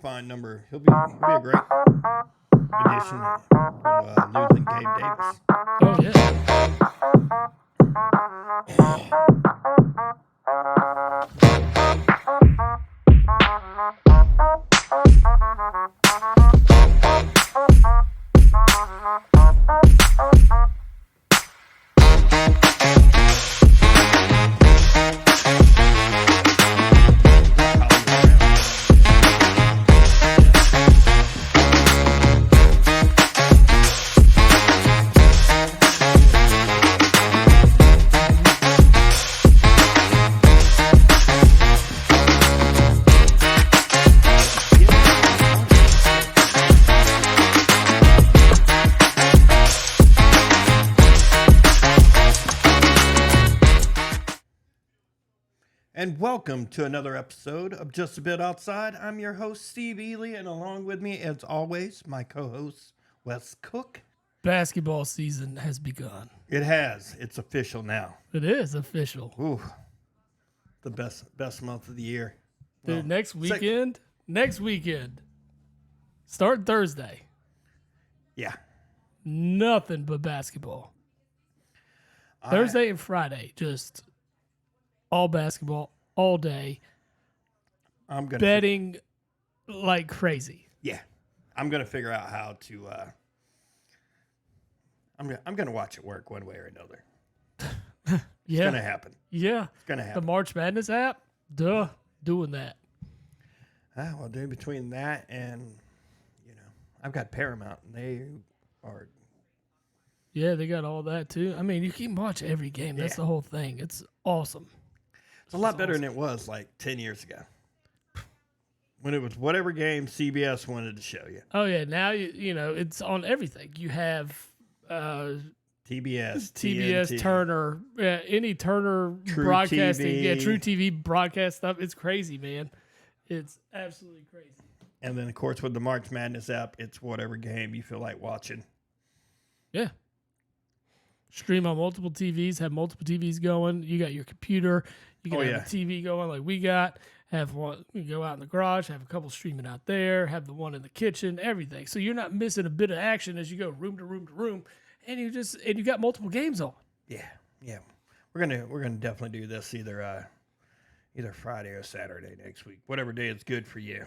fine number. He'll be a great addition to losing Gabe Davis. Oh, yeah. And welcome to another episode of Just a Bit Outside. I'm your host, Steve Ely, and along with me, as always, my co-host, Wes Cook. Basketball season has begun. It has. It's official now. It is official. Ooh, the best month of the year. Dude, Well, next weekend, start Thursday. Yeah. Nothing but basketball. Thursday and Friday, just all basketball, all day. I'm gonna betting like crazy. Yeah, I'm gonna figure out how to. I'm gonna watch it work one way or another. It's gonna happen. Yeah, It's gonna the happen. March Madness app, doing that. Well, dude, between that and I've got Paramount, and they are. Yeah, they got all that too. I mean, you can watch every game. That's the whole thing. It's awesome. It's a lot better than it was like 10 years ago, when it was whatever game CBS wanted to show you. Oh yeah, now it's on everything. You have TBS, TBS, Turner, any Turner True broadcasting, TV. True TV broadcast stuff. It's crazy, man. It's absolutely crazy. And then, of course, with the March Madness app, it's whatever game you feel like watching. Yeah. Stream on multiple TVs, have multiple TVs going. You got your computer. You can have a TV going like we got. Have one, you can go out in the garage, have a couple streaming out there, have the one in the kitchen, everything. So you're not missing a bit of action as you go room to room to room, and you got multiple games on. Yeah. We're gonna definitely do this either Friday or Saturday next week, whatever day is good for you.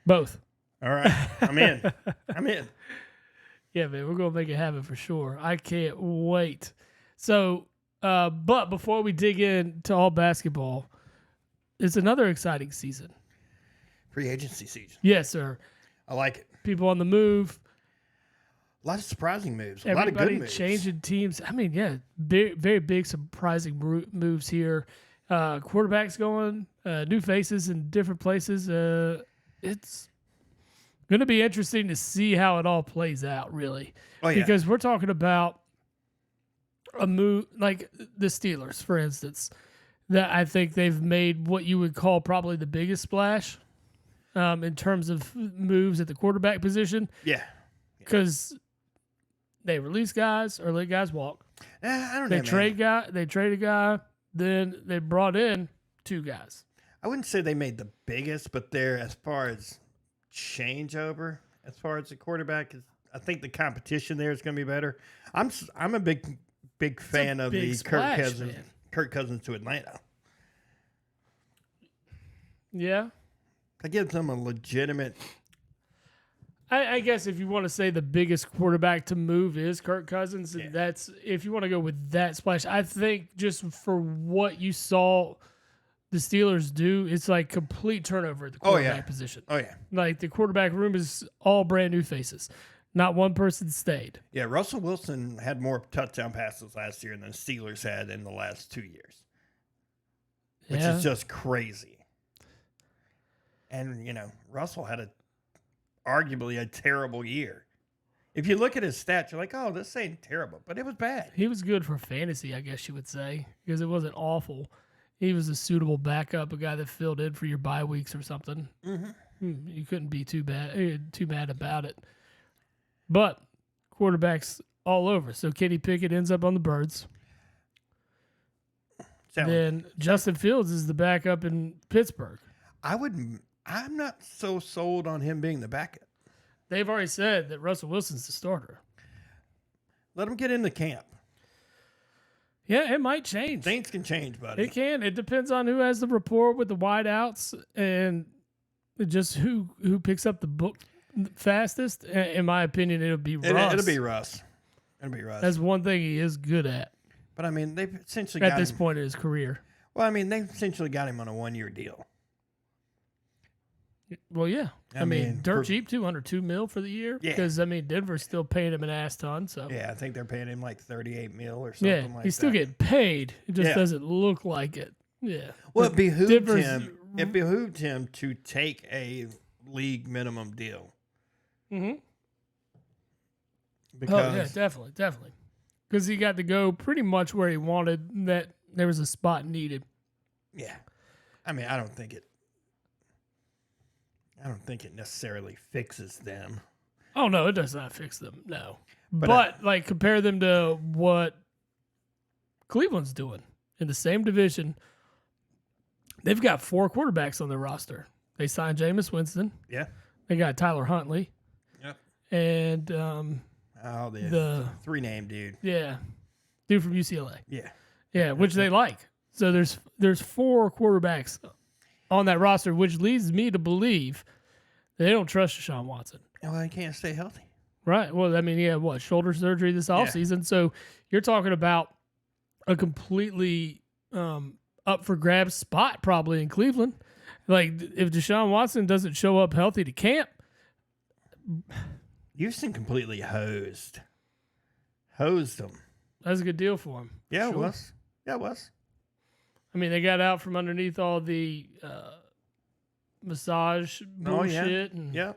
Both. All right, I'm in. Yeah, man, we're going to make it happen for sure. I can't wait. So, but before we dig into all basketball, it's another exciting season. Free agency season. Yes, sir. I like it. People on the move. A lot of surprising moves. A Everybody lot of good moves. changing teams. I mean, yeah, very big surprising moves here. Quarterbacks going, new faces in different places. It's going to be interesting to see how it all plays out, really. Oh, yeah. Because we're talking about a move like the Steelers, for instance, that I think they've made what you would call probably the biggest splash in terms of moves at the quarterback position. Yeah. Because they release guys or let guys walk. I don't know, They man. trade a guy, then they brought in two guys. I wouldn't say they made the biggest, but they're, as far as changeover, as far as the quarterback is, I think the competition there is going to be better. I'm a big fan of big the splash, Kirk Cousins to Atlanta. Yeah. That gives them a legitimate. I guess if you want to say the biggest quarterback to move is Kirk Cousins, and that's if you want to go with that splash. I think just for what you saw the Steelers do, it's like complete turnover at the quarterback position. Oh, yeah. Like the quarterback room is all brand new faces. Not one person stayed. Yeah, Russell Wilson had more touchdown passes last year than the Steelers had in the last 2 years, which is just crazy. And, Russell had arguably a terrible year. If you look at his stats, you're like, oh, this ain't terrible, but it was bad. He was good for fantasy, I guess you would say, because it wasn't awful. He was a suitable backup, a guy that filled in for your bye weeks or something. Mm-hmm. You couldn't be too mad about it. But quarterbacks all over. So Kenny Pickett ends up on the Birds. Then Justin Fields is the backup in Pittsburgh. I would I'm not so sold on him being the backup. They've already said that Russell Wilson's the starter. Let him get into camp. Yeah, it might change. Things can change, buddy. It can. It depends on who has the rapport with the wideouts and just who picks up the book fastest. In my opinion, it'll be Russ. It'll be Russ. It'll be Russ. That's one thing he is good at. But I mean, they've essentially at got this him, point in his career. Well, I mean, they've essentially got him on a 1-year deal. Well, yeah. I mean, dirt for, cheap, $202 million for the year. Yeah. Because I mean, Denver's still paying him an ass ton. So yeah, I think they're paying him like $38 million or something yeah, like that. he's still getting paid. It just doesn't look like it. Yeah. Well, it behooved Denver's, him. It behooved him to take a league minimum deal. Mm-hmm. Because, oh yeah, definitely. Because he got to go pretty much where he wanted. That there was a spot needed. Yeah, I mean, I don't think it necessarily fixes them. Oh no, it does not fix them. No, but like compare them to what Cleveland's doing in the same division. They've got 4 quarterbacks on their roster. They signed Jameis Winston. Yeah. They got Tyler Huntley. Yep. And the 3-name dude. Yeah, dude from UCLA. Yeah, which they like. So there's 4 quarterbacks on that roster, which leads me to believe they don't trust Deshaun Watson. Well, he can't stay healthy. Right. Well, I mean, shoulder surgery this offseason. So you're talking about a completely up for grabs spot probably in Cleveland. Like if Deshaun Watson doesn't show up healthy to camp, Houston completely hosed them. That's a good deal for him. Yeah, it was. Yeah, it was. I mean, they got out from underneath all the massage bullshit. Yeah.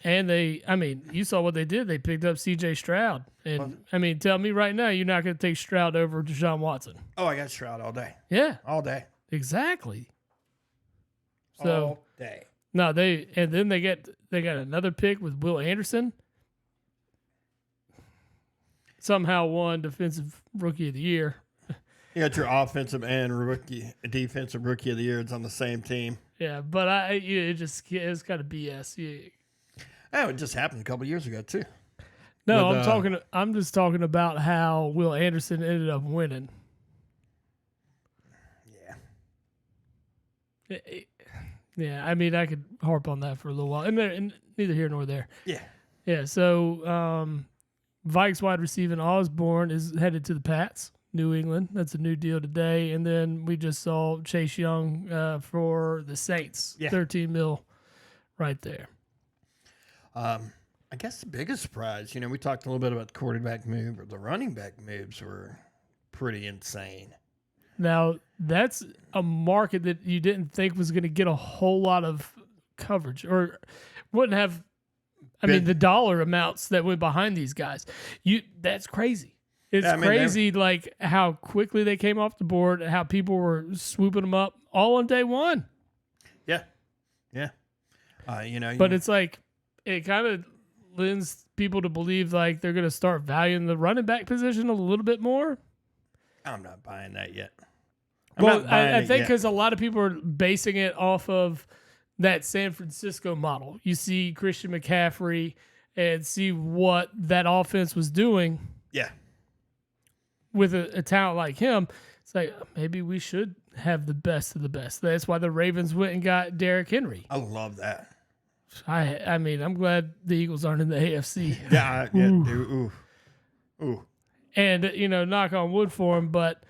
And you saw what they did. They picked up C.J. Stroud. And, tell me right now you're not going to take Stroud over Deshaun Watson. Oh, I got Stroud all day. Yeah. All day. Exactly. So, all day. No, they got another pick with Will Anderson. Somehow won Defensive Rookie of the Year. You got your offensive and defensive rookie of the year. It's on the same team. Yeah, but it's kind of BS. Oh, it just happened a couple years ago too. No, I'm just talking about how Will Anderson ended up winning. Yeah. Yeah, I mean, I could harp on that for a little while, and neither here nor there. Yeah. Yeah. So, Vikes wide receiver Osborne is headed to the Pats. New England. That's a new deal today. And then we just saw Chase Young for the Saints. Yeah. $13 million right there. I guess the biggest surprise, we talked a little bit about the quarterback move, or the running back moves were pretty insane. Now, that's a market that you didn't think was going to get a whole lot of coverage or wouldn't have, the dollar amounts that went behind these guys. That's crazy. It's crazy, like how quickly they came off the board, how people were swooping them up all on day one. Yeah, But it's like it kind of lends people to believe like they're going to start valuing the running back position a little bit more. I'm not buying that yet. I think because a lot of people are basing it off of that San Francisco model. You see Christian McCaffrey and see what that offense was doing. Yeah. With a talent like him, it's like maybe we should have the best of the best. That's why the Ravens went and got Derrick Henry. I love that. I'm glad the Eagles aren't in the AFC. Yeah, dude. Ooh. And knock on wood for him, but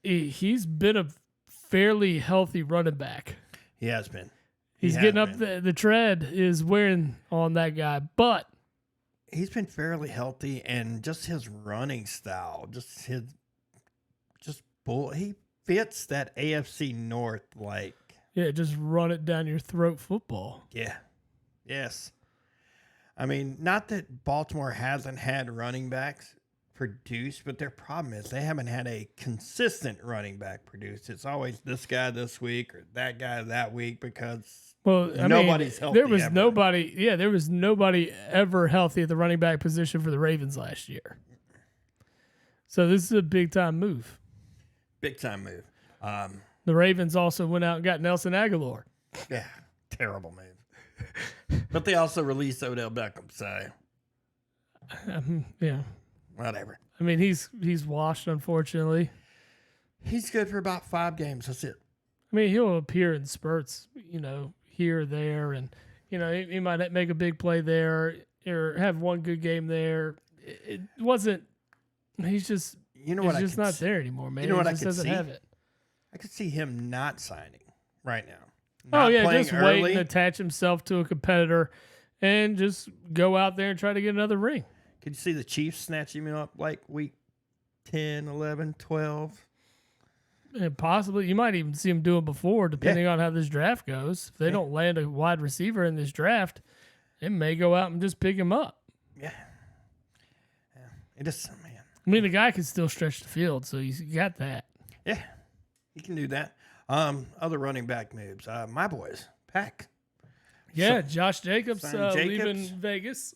he's been a fairly healthy running back. He has been. He's getting up the tread is wearing on that guy, but he's been fairly healthy, and just his running style, he fits that AFC North like. Yeah, just run it down your throat football. Yeah. Yes. Not that Baltimore hasn't had running backs produce, but their problem is they haven't had a consistent running back produce. It's always this guy this week or that guy that week because nobody's healthy. There was nobody. Yeah, there was nobody ever healthy at the running back position for the Ravens last year. So this is a big time move. Big time move. The Ravens also went out and got Nelson Aguilar. Yeah, terrible move. But they also released Odell Beckham, so Yeah. whatever. I mean, he's washed, unfortunately. He's good for about 5 games. That's it. I mean, he'll appear in spurts, here or there, and he might make a big play there or have one good game there. It wasn't. He's just just not there anymore, man. You know what he I just could doesn't see? have it. I could see him not signing right now. Oh Not yeah, playing just early. wait and attach himself to a competitor, and just go out there and try to get another ring. Could you see the Chiefs snatch him up like week 10, 11, 12? And possibly, you might even see him do it before, depending on how this draft goes. If they don't land a wide receiver in this draft, they may go out and just pick him up. Yeah. It is, man. I mean, the guy can still stretch the field, so he's got that. Yeah, he can do that. Other running back moves. My boys, Pack. Yeah, Josh Jacobs, Jacobs. leaving Vegas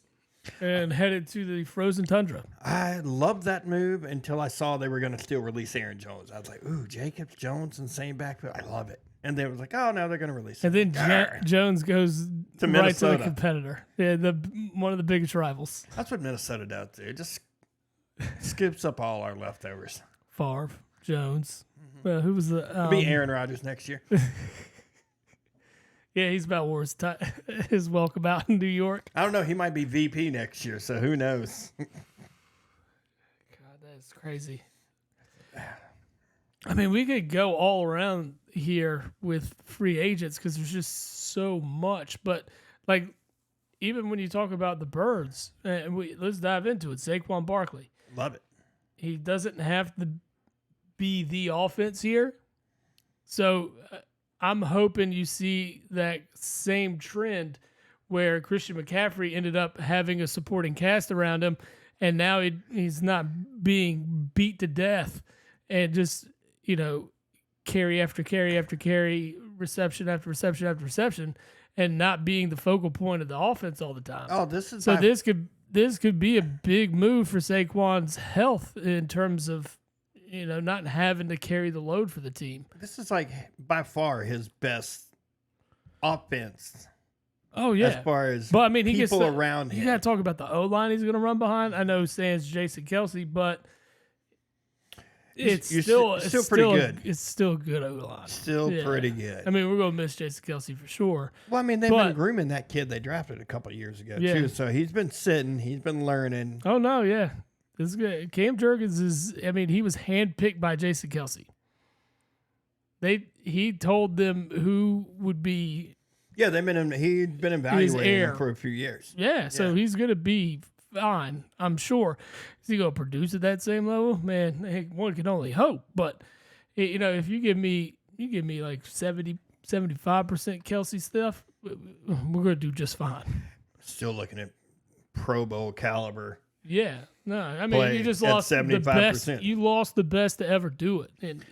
and headed to the frozen tundra. I loved that move until I saw they were going to still release Aaron Jones. I was like, ooh, Jacobs, Jones, and same backfield. I love it. And they was like, oh, no, they're going to release him. And then Jones goes to right Minnesota. to the competitor. Yeah, one of the biggest rivals. That's what Minnesota does, dude. It just skips up all our leftovers. Favre, Jones. Who was the... It'll be Aaron Rodgers next year. Yeah, he's about where his welcome out in New York. I don't know. He might be VP next year, so who knows? God, that's crazy. I mean, we could go all around here with free agents because there's just so much. But, like, even when you talk about the Birds, let's dive into it. Saquon Barkley. Love it. He doesn't have to be the offense here. So I'm hoping you see that same trend where Christian McCaffrey ended up having a supporting cast around him, and now he's not being beat to death and just, carry after carry after carry, reception after reception after reception, and not being the focal point of the offense all the time. Oh, this is so this could be a big move for Saquon's health in terms of not having to carry the load for the team. This is like by far his best offense. Oh yeah, as far as but I mean, people around him. You got to talk about the O line he's going to run behind. I know Sans Jason Kelsey, but it's still pretty good. It's still a good O line. Still pretty good. I mean, we're going to miss Jason Kelsey for sure. Well, I mean, they've been grooming that kid they drafted a couple of years ago too. So he's been sitting, he's been learning. Oh no, yeah. This is good. Cam Jurgens he was handpicked by Jason Kelsey. He told them who would be. Yeah, he'd been evaluating him for a few years. Yeah, so he's gonna be fine, I'm sure. Is he gonna produce at that same level? Man, one can only hope. But if you give me like 70-75% Kelsey stuff, we're gonna do just fine. Still looking at Pro Bowl caliber. Yeah, no, I mean you just lost 75%. The best. You lost the best to ever do it, and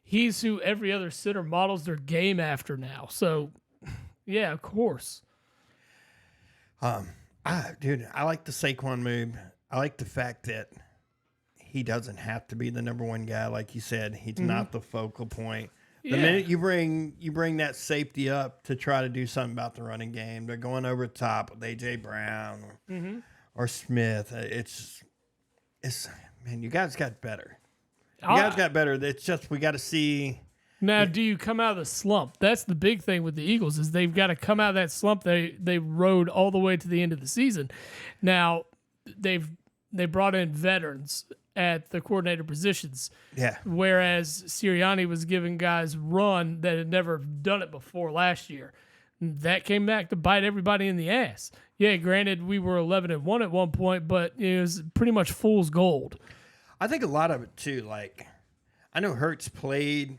he's who every other center models their game after now. So, yeah, of course. I like the Saquon move. I like the fact that he doesn't have to be the number one guy, like you said. He's not the focal point. The minute you bring that safety up to try to do something about the running game, they're going over the top with A.J. Brown or Smith. It's man, you guys got better. You guys got better. It's just we got to see. Now, do you come out of the slump? That's the big thing with the Eagles is they've got to come out of that slump they rode all the way to the end of the season. Now, they brought in veterans at the coordinator positions. Yeah. Whereas Sirianni was giving guys run that had never done it before last year. That came back to bite everybody in the ass. Yeah, granted, we were 11-1 at one point, but it was pretty much fool's gold. I think a lot of it too, like I know Hurts played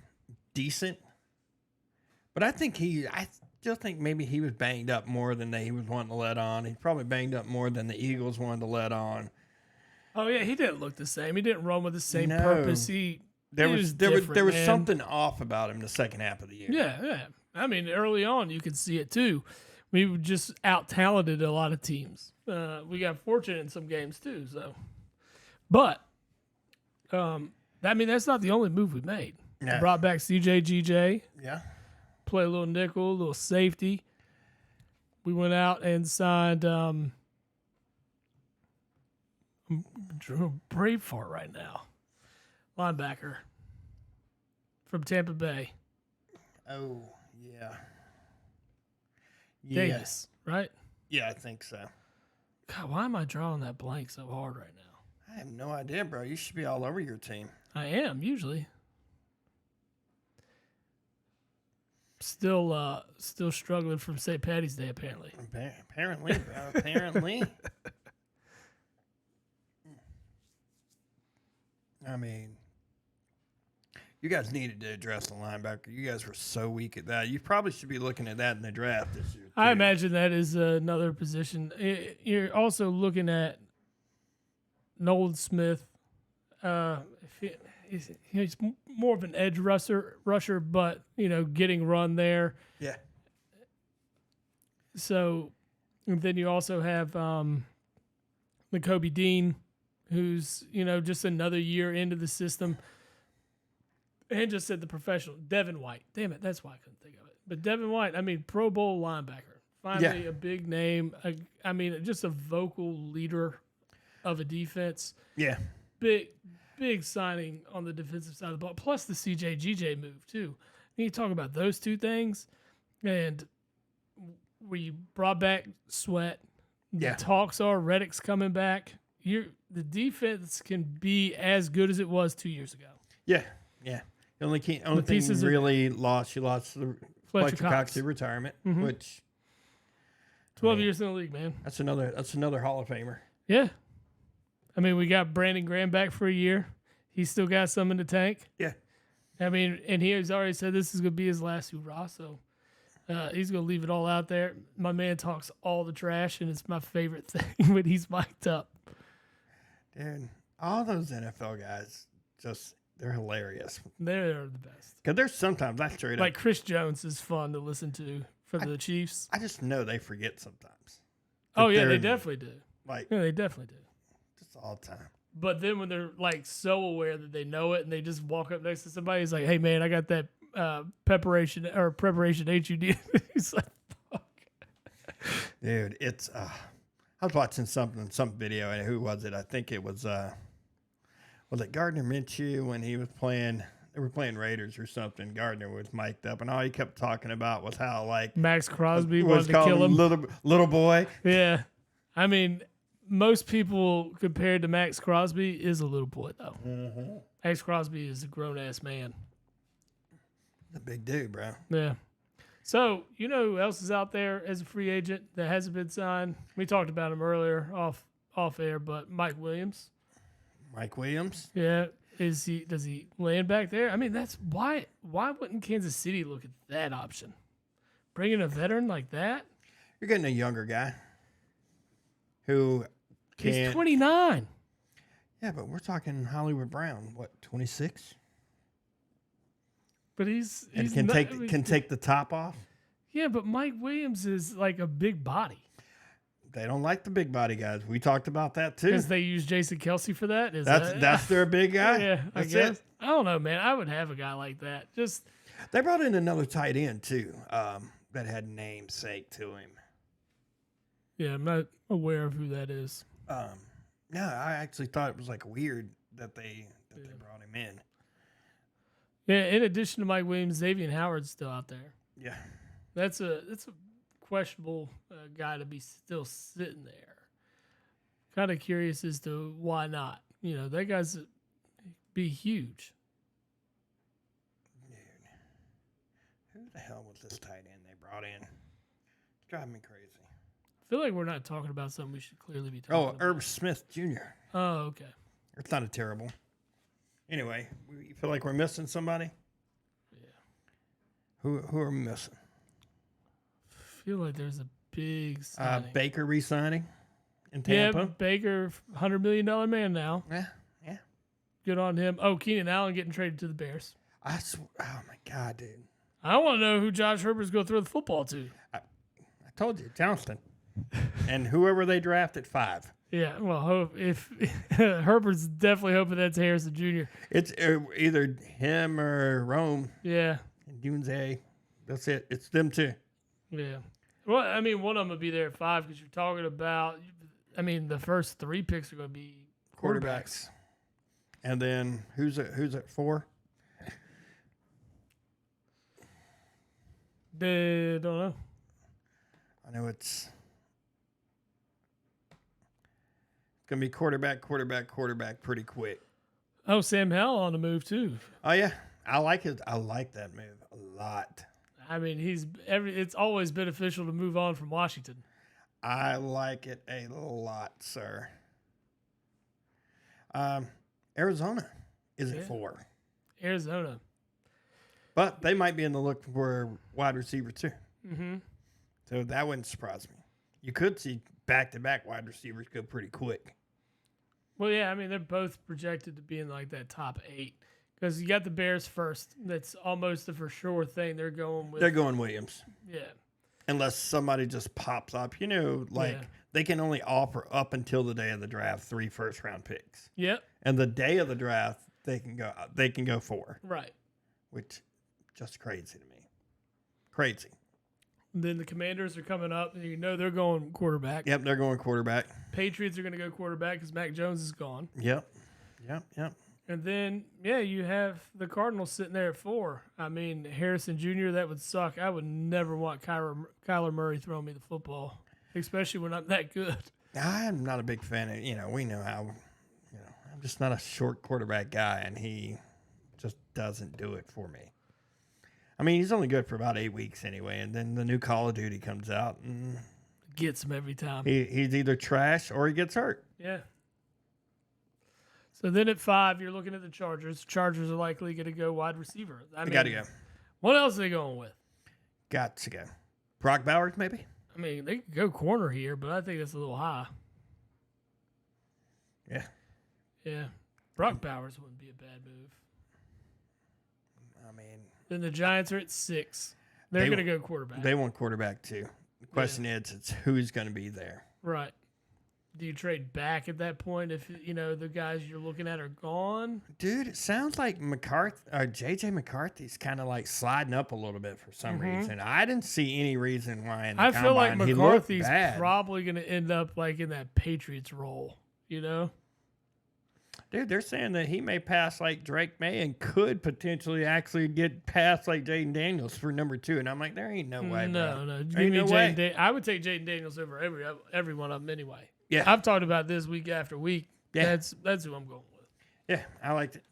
decent, but I still think maybe he was banged up more than he was wanting to let on. He's probably banged up more than the Eagles wanted to let on. Oh yeah, he didn't look the same. He didn't run with the same purpose. There was something off about him the second half of the year. Yeah. I mean, early on you could see it too. We were just out talented a lot of teams. We got fortunate in some games too. So, but that's not the only move we made. Yeah. Brought back CJ GJ. Yeah. play a little nickel, a little safety. We went out and signed I'm drawing a brain fart right now. Linebacker from Tampa Bay. Oh, yeah. Davis, right? Yeah, I think so. God, why am I drawing that blank so hard right now? I have no idea, bro. You should be all over your team. I am, usually. Still struggling from St. Patty's Day, apparently. Apparently, bro. Apparently. I mean, you guys needed to address the linebacker. You guys were so weak at that. You probably should be looking at that in the draft this year, too. I imagine that is another position. You're also looking at Nolan Smith. He's more of an edge rusher, but, getting run there. Yeah. So, and then you also have Nakobe Dean, who's, just another year into the system. And just said the professional. Devin White. Damn it, that's why I couldn't think of it. But Devin White, Pro Bowl linebacker. Finally, a big name. Just a vocal leader of a defense. Yeah. Big signing on the defensive side of the ball. Plus the CJ-GJ move, too. You talk about those two things. And we brought back Sweat. The talks are Reddick's coming back. The defense can be as good as it was 2 years ago. Yeah. The only thing you really lost, you lost the Fletcher Cox to retirement, which 12 years in the league, man. That's another Hall of Famer. Yeah. We got Brandon Graham back for a year. He's still got some in the tank. Yeah. And he's already said this is going to be his last hoorah, so he's going to leave it all out there. My man talks all the trash, and it's my favorite thing when he's mic'd up. Dude, all those NFL guys, they're hilarious. They're the best. Because there's sometimes I straight up. Like Chris Jones is fun to listen to for the Chiefs. I just know they forget sometimes. Oh, yeah, they definitely do. They definitely do. Just all the time. But then when they're so aware that they know it and they just walk up next to somebody, he's like, hey, man, I got that preparation H you need. He's like, fuck. Dude, it's I was watching some video, and who was it? I think it was it Gardner Minshew when he was playing? They were playing Raiders or something. Gardner was mic'd up, and all he kept talking about was how Max Crosby wanted to kill him. Little boy. Yeah, most people compared to Max Crosby is a little boy though. Mm-hmm. Max Crosby is a grown ass man. The big dude, bro. Yeah. So, who else is out there as a free agent that hasn't been signed? We talked about him earlier off air, but Mike Williams. Mike Williams? Yeah. Does he land back there? That's why wouldn't Kansas City look at that option? Bringing a veteran like that? You're getting a younger guy who He's 29. Yeah, but we're talking Hollywood Brown, 26? But he's can take the top off. Yeah, but Mike Williams is like a big body. They don't like the big body guys. We talked about that too. Because they use Jason Kelsey for that. That's their big guy. Yeah, that's I guess. It. I don't know, man. I would have a guy like that. They brought in another tight end too, that had namesake to him. Yeah, I'm not aware of who that is. No, I actually thought it was weird that they brought him in. Yeah, in addition to Mike Williams, Xavier Howard's still out there. Yeah. That's a questionable guy to be still sitting there. Kind of curious as to why not. That guy's be huge. Dude, who the hell was this tight end they brought in? It's driving me crazy. I feel like we're not talking about something we should clearly be talking about. Herb Smith Jr. Oh, okay. It's not a terrible. Anyway, you feel like we're missing somebody? Yeah. Who are we missing? I feel like there's a big signing. Baker re-signing in Tampa. Yeah, Baker, $100 million man now. Yeah. Good on him. Oh, Keenan Allen getting traded to the Bears. Oh, my God, dude. I want to know who Josh Herbert's going to throw the football to. I told you, Johnston. And whoever they draft at 5. Yeah, well, if Herbert's definitely hoping that's Harrison Jr. It's either him or Rome. Yeah. And Dunze. That's it. It's them two. Yeah. Well, I mean, one of them will be there at 5 because you're talking about. I mean, the first 3 picks are going to be quarterbacks. And then who's at 4? They don't know. I know it's going to be quarterback pretty quick. Oh, Sam Howell on the move too. Oh yeah, I like it. I like that move a lot. I mean, it's always beneficial to move on from Washington. I like it a lot, sir. Arizona is at 4. Arizona. But they might be in the look for a wide receiver too. Mm-hmm. So that wouldn't surprise me. You could see back-to-back wide receivers go pretty quick. Well, yeah, I mean, they're both projected to be in like that top 8. Because you got the Bears first. That's almost a for sure thing. They're going Williams. Yeah. Unless somebody just pops up. They can only offer up until the day of the draft 3 first-round picks. Yep. And the day of the draft, they can go 4. Right. Which just crazy to me. Crazy. Then the Commanders are coming up, and they're going quarterback. Yep, they're going quarterback. Patriots are going to go quarterback because Mac Jones is gone. Yep. And then, you have the Cardinals sitting there at 4. I mean, Harrison Jr., that would suck. I would never want Kyler Murray throwing me the football, especially when I'm that good. I'm not a big fan of, we know how, I'm just not a short quarterback guy, and he just doesn't do it for me. I mean, he's only good for about 8 weeks anyway, and then the new Call of Duty comes out, and gets him every time. He's either trash or he gets hurt. Yeah. So then at 5, you're looking at the Chargers. Chargers are likely going to go wide receiver. They got to go. What else are they going with? Got to go. Brock Bowers, maybe? I mean, they could go corner here, but I think that's a little high. Yeah. Yeah. Brock Bowers wouldn't be a bad move. I mean. Then the Giants are at 6. They're going to go quarterback. They want quarterback, too. The question is, it's who's going to be there. Right. Do you trade back at that point if, the guys you're looking at are gone? Dude, it sounds like J.J. McCarthy's kind of like sliding up a little bit for some reason. I didn't see any reason why in the I feel like McCarthy's probably going to end up like in that Patriots role, Dude, they're saying that he may pass like Drake May and could potentially actually get past like Jaden Daniels for number 2. And I'm like, there ain't no way, bro. No. Give me Jaden I would take Jaden Daniels over every one of them anyway. Yeah. I've talked about this week after week. Yeah. That's who I'm going with. Yeah, I liked it.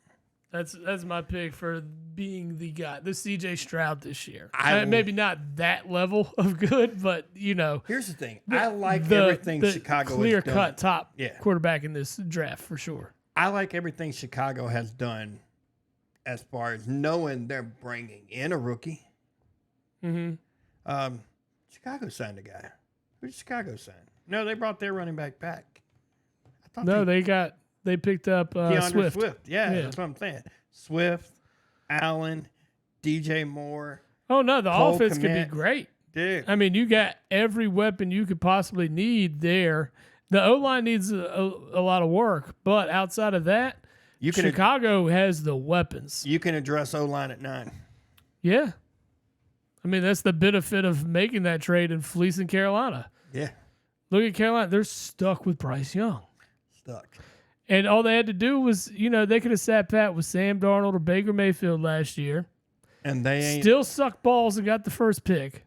That's my pick for being the guy. The CJ Stroud this year. Maybe not that level of good, but Here's the thing. I like everything Chicago has done. Clear-cut top quarterback in this draft for sure. I like everything Chicago has done as far as knowing they're bringing in a rookie. Mm-hmm. Chicago signed a guy. Who did Chicago sign? No, they brought their running back back. They picked up Swift. Yeah, that's what I'm saying. Swift, Allen, DJ Moore. Oh, no, the offense could be great. Dude. I mean, you got every weapon you could possibly need there. The O-line needs a lot of work, but outside of that, Chicago has the weapons. You can address O-line at 9. Yeah. I mean, that's the benefit of making that trade and fleecing Carolina. Yeah. Look at Carolina. They're stuck with Bryce Young. Stuck. And all they had to do was, they could have sat pat with Sam Darnold or Baker Mayfield last year. And they ain't. Still sucked balls and got the first pick.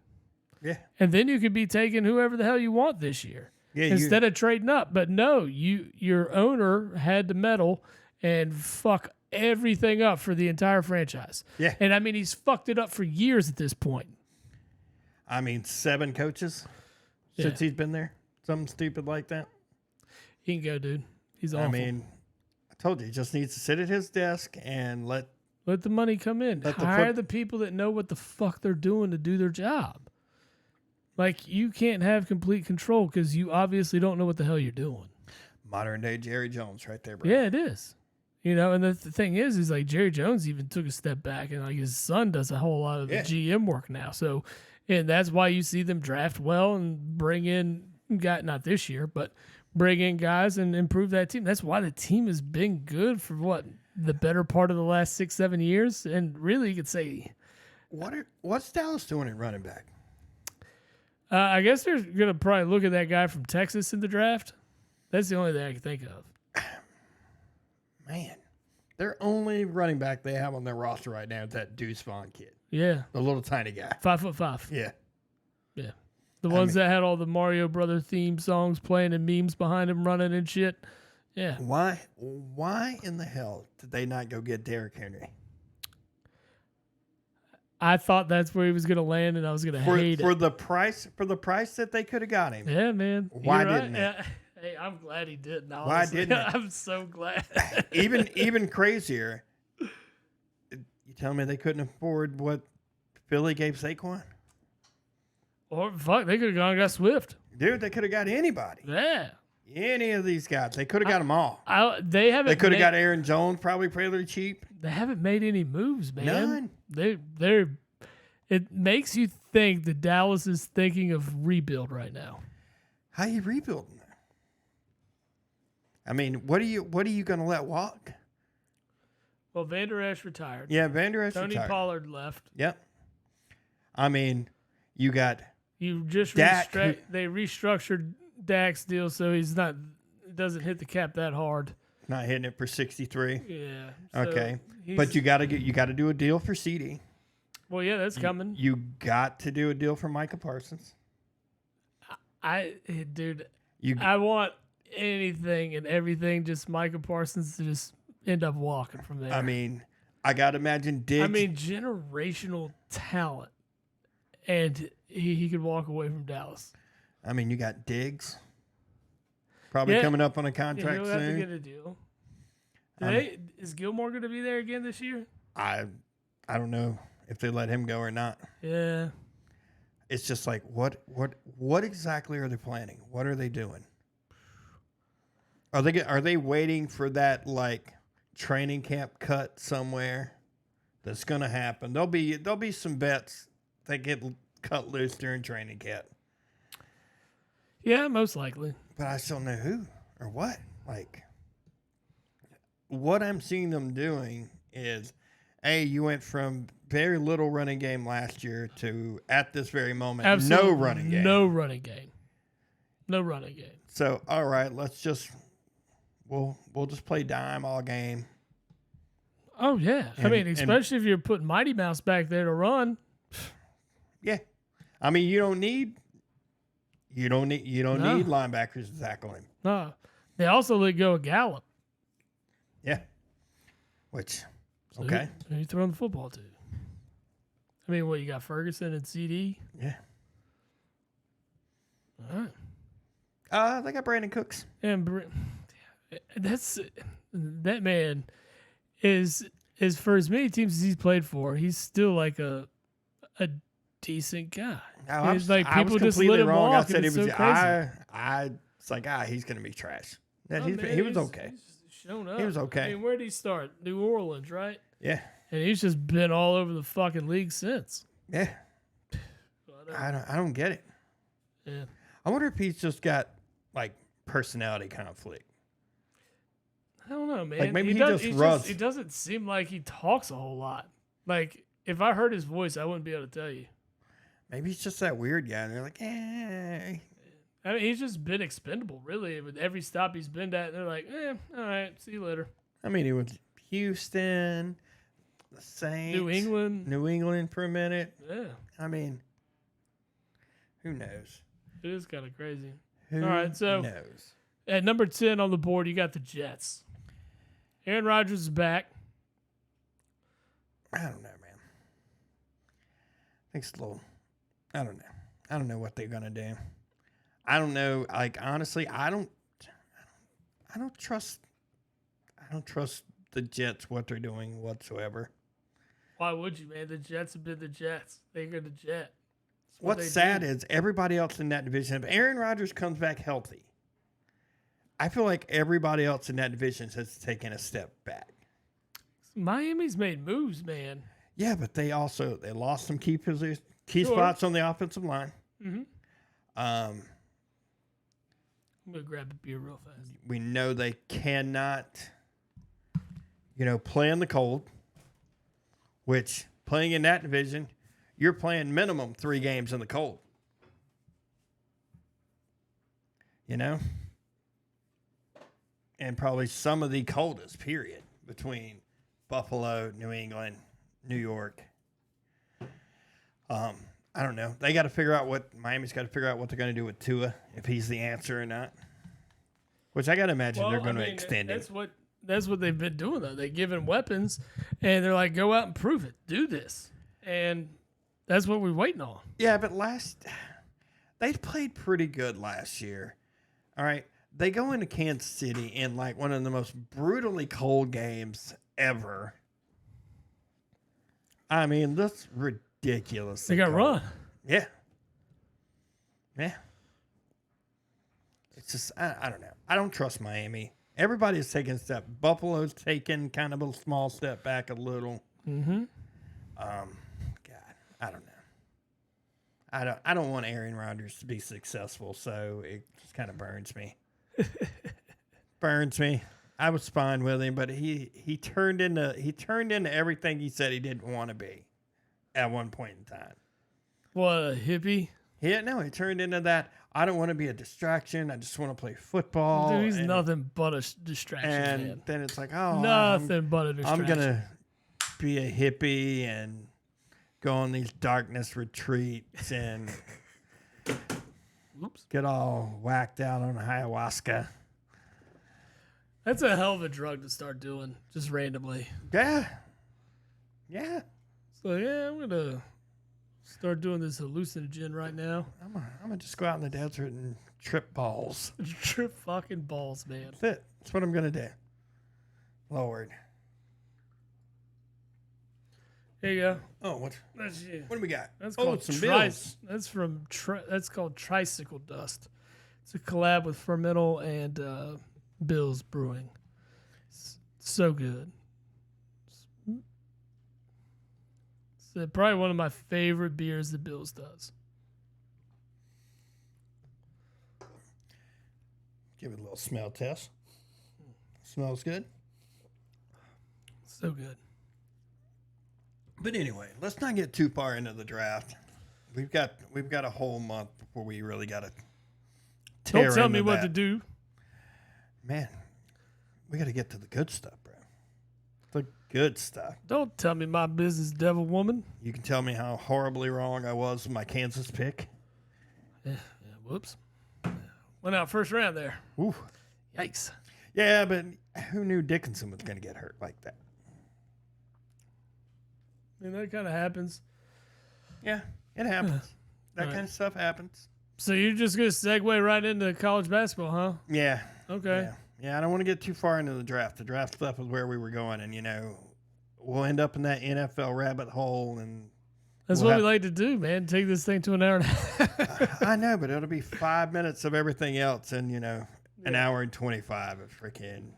Yeah. And then you could be taking whoever the hell you want this year. Yeah, instead of trading up. But no, your owner had to meddle and fuck everything up for the entire franchise. Yeah. And I mean, he's fucked it up for years at this point. I mean, 7 coaches since he's been there. Something stupid like that. He can go, dude. He's awful. I mean, I told you, he just needs to sit at his desk and let the money come in. Hire the people that know what the fuck they're doing to do their job. Like, you can't have complete control because you obviously don't know what the hell you're doing. Modern day Jerry Jones right there, bro. Yeah, it is. And the thing is like Jerry Jones even took a step back, and like his son does a whole lot of the GM work now. So, and that's why you see them draft well and bring in not this year, but bring in guys and improve that team. That's why the team has been good for the better part of the last 6-7 years. And really, you could say What's Dallas doing at running back? I guess they're going to probably look at that guy from Texas in the draft. That's the only thing I can think of. Man, their only running back they have on their roster right now is that Deuce Vaughn kid. Yeah. The little tiny guy. 5'5". Yeah. Yeah. The ones that had all the Mario Brother theme songs playing and memes behind him running and shit. Yeah. Why in the hell did they not go get Derrick Henry? I thought that's where he was going to land, and I was going to hate it. For the price that they could have got him. Yeah, man. Why didn't it? Hey, I'm glad he didn't. Honestly. Why didn't it? I'm so glad. even crazier. You tell me they couldn't afford what Philly gave Saquon? Or fuck, they could have gone and got Swift. Dude, they could have got anybody. Yeah. Any of these guys. They could have got them all. They could have got Aaron Jones probably fairly cheap. They haven't made any moves, man. None. They're it makes you think that Dallas is thinking of rebuild right now. How you rebuilding that? I mean, what are you going to let walk? Well, Van Der Esch retired. Yeah, Van Der Esch Tony retired. Pollard left. Yep. I mean, you just Dak, they restructured Dak's deal so it doesn't hit the cap that hard. Not hitting it for 63. Yeah. Okay. But you got to do a deal for CD. Well, yeah, that's coming. You got to do a deal for Micah Parsons. Dude, I want anything and everything, just Micah Parsons to just end up walking from there. I mean, I got to imagine Diggs. I mean, generational talent, and he could walk away from Dallas. I mean, you got Diggs probably coming up on a contract he'll soon. Have to get a deal. Is Gilmore going to be there again this year? I don't know if they let him go or not. Yeah. It's just like what exactly are they planning? What are they doing? Are they waiting for that like training camp cut somewhere that's going to happen? There'll be some vets that get cut loose during training camp. Yeah, most likely. But I still know who or what. Like, what I'm seeing them doing is, you went from very little running game last year to, at this very moment, absolutely no running game. No running game. No running game. So, all right, we'll just play dime all game. Oh, yeah. I mean, especially if you're putting Mighty Mouse back there to run. Yeah. I mean, you don't need linebackers to tackle him. No. They also let go of Gallup. Yeah. Which, so okay. Who you throwing the football to? I mean, what, you got Ferguson and CD? Yeah. All right. They got Brandon Cooks. And that man is for as many teams as he's played for, he's still like a decent guy. I was just let him wrong. walk. I said he was. So crazy. It's like he's going to be trash. He was okay. Shown up. He was okay. I mean, where did he start? New Orleans, right? Yeah. And he's just been all over the fucking league since. Yeah. I don't get it. Yeah. I wonder if he's just got like personality conflict. I don't know, man. Like maybe he doesn't seem like he talks a whole lot. Like if I heard his voice, I wouldn't be able to tell you. Maybe he's just that weird guy. And they're like, eh. I mean, he's just been expendable, really. With every stop he's been at, they're like, all right, see you later. I mean, he was Houston, the Saints, New England for a minute. Yeah. I mean, who knows? It is kind of crazy. Who all right, so knows? At number 10 on the board, you got the Jets. Aaron Rodgers is back. I don't know, man. I think it's a little. I don't know. I don't know what they're gonna do. I don't know. Like honestly, I don't trust the Jets what they're doing whatsoever. Why would you, man? The Jets have been the Jets. They're the Jet. What's sad is everybody else in that division. If Aaron Rodgers comes back healthy, I feel like everybody else in that division has taken a step back. Miami's made moves, man. Yeah, but they lost some key spots on the offensive line. Mm-hmm. I'm gonna grab a beer real fast. We know they cannot, play in the cold. Which playing in that division, you're playing minimum 3 games in the cold. You know? And probably some of the coldest, period, between Buffalo, New England, New York. I don't know. They got to figure out Miami's got to figure out what they're going to do with Tua, if he's the answer or not. Which I got to imagine they're going to extend him. That's what they've been doing, though. They give him weapons, and they're like, go out and prove it. Do this. And that's what we're waiting on. Yeah, but they played pretty good last year. All right. They go into Kansas City in like one of the most brutally cold games ever. I mean, that's ridiculous. They got run. Yeah. Yeah. It's just, I don't know. I don't trust Miami. Everybody's taking a step. Buffalo's taking kind of a small step back a little. Mm-hmm. God, I don't know. I don't want Aaron Rodgers to be successful, so it just kind of burns me. Burns me. I was fine with him, but he turned into everything he said he didn't want to be at one point in time. What, a hippie? He turned into that. I don't want to be a distraction. I just want to play football. Dude, he's nothing but a distraction. And man. then it's like, oh, nothing but a distraction. I'm gonna be a hippie and go on these darkness retreats and get all whacked out on ayahuasca. That's a hell of a drug to start doing just randomly. Yeah. Yeah. So, yeah, I'm going to start doing this hallucinogen right now. I'm gonna just go out in the desert and trip balls. Trip fucking balls, man. That's it. That's what I'm going to do. Lord. Here you go. Oh, what do we got? That's called some bills. That's called Tricycle Dust. It's a collab with Fermental and Bill's Brewing. It's so good. It's probably one of my favorite beers that Bill's does. Give it a little smell test. Smells good. So good. But anyway, let's not get too far into the draft. We've got a whole month before we really got to tear. Don't tell me what to do. Man, we got to get to the good stuff, bro. The good stuff. Don't tell me my business, devil woman. You can tell me how horribly wrong I was with my Kansas pick. Yeah, whoops. Went out first round there. Ooh. Yikes. Yeah, but who knew Dickinson was going to get hurt like that? And that kind of happens. Yeah, it happens. That kind of stuff happens. So you're just going to segue right into college basketball, huh? Yeah. Okay. Yeah, I don't want to get too far into the draft. The draft stuff is where we were going, and, we'll end up in that NFL rabbit hole. And that's what we like to do, man. Take this thing to an hour and a half. I know, but it'll be 5 minutes of everything else and, an hour and 25 of freaking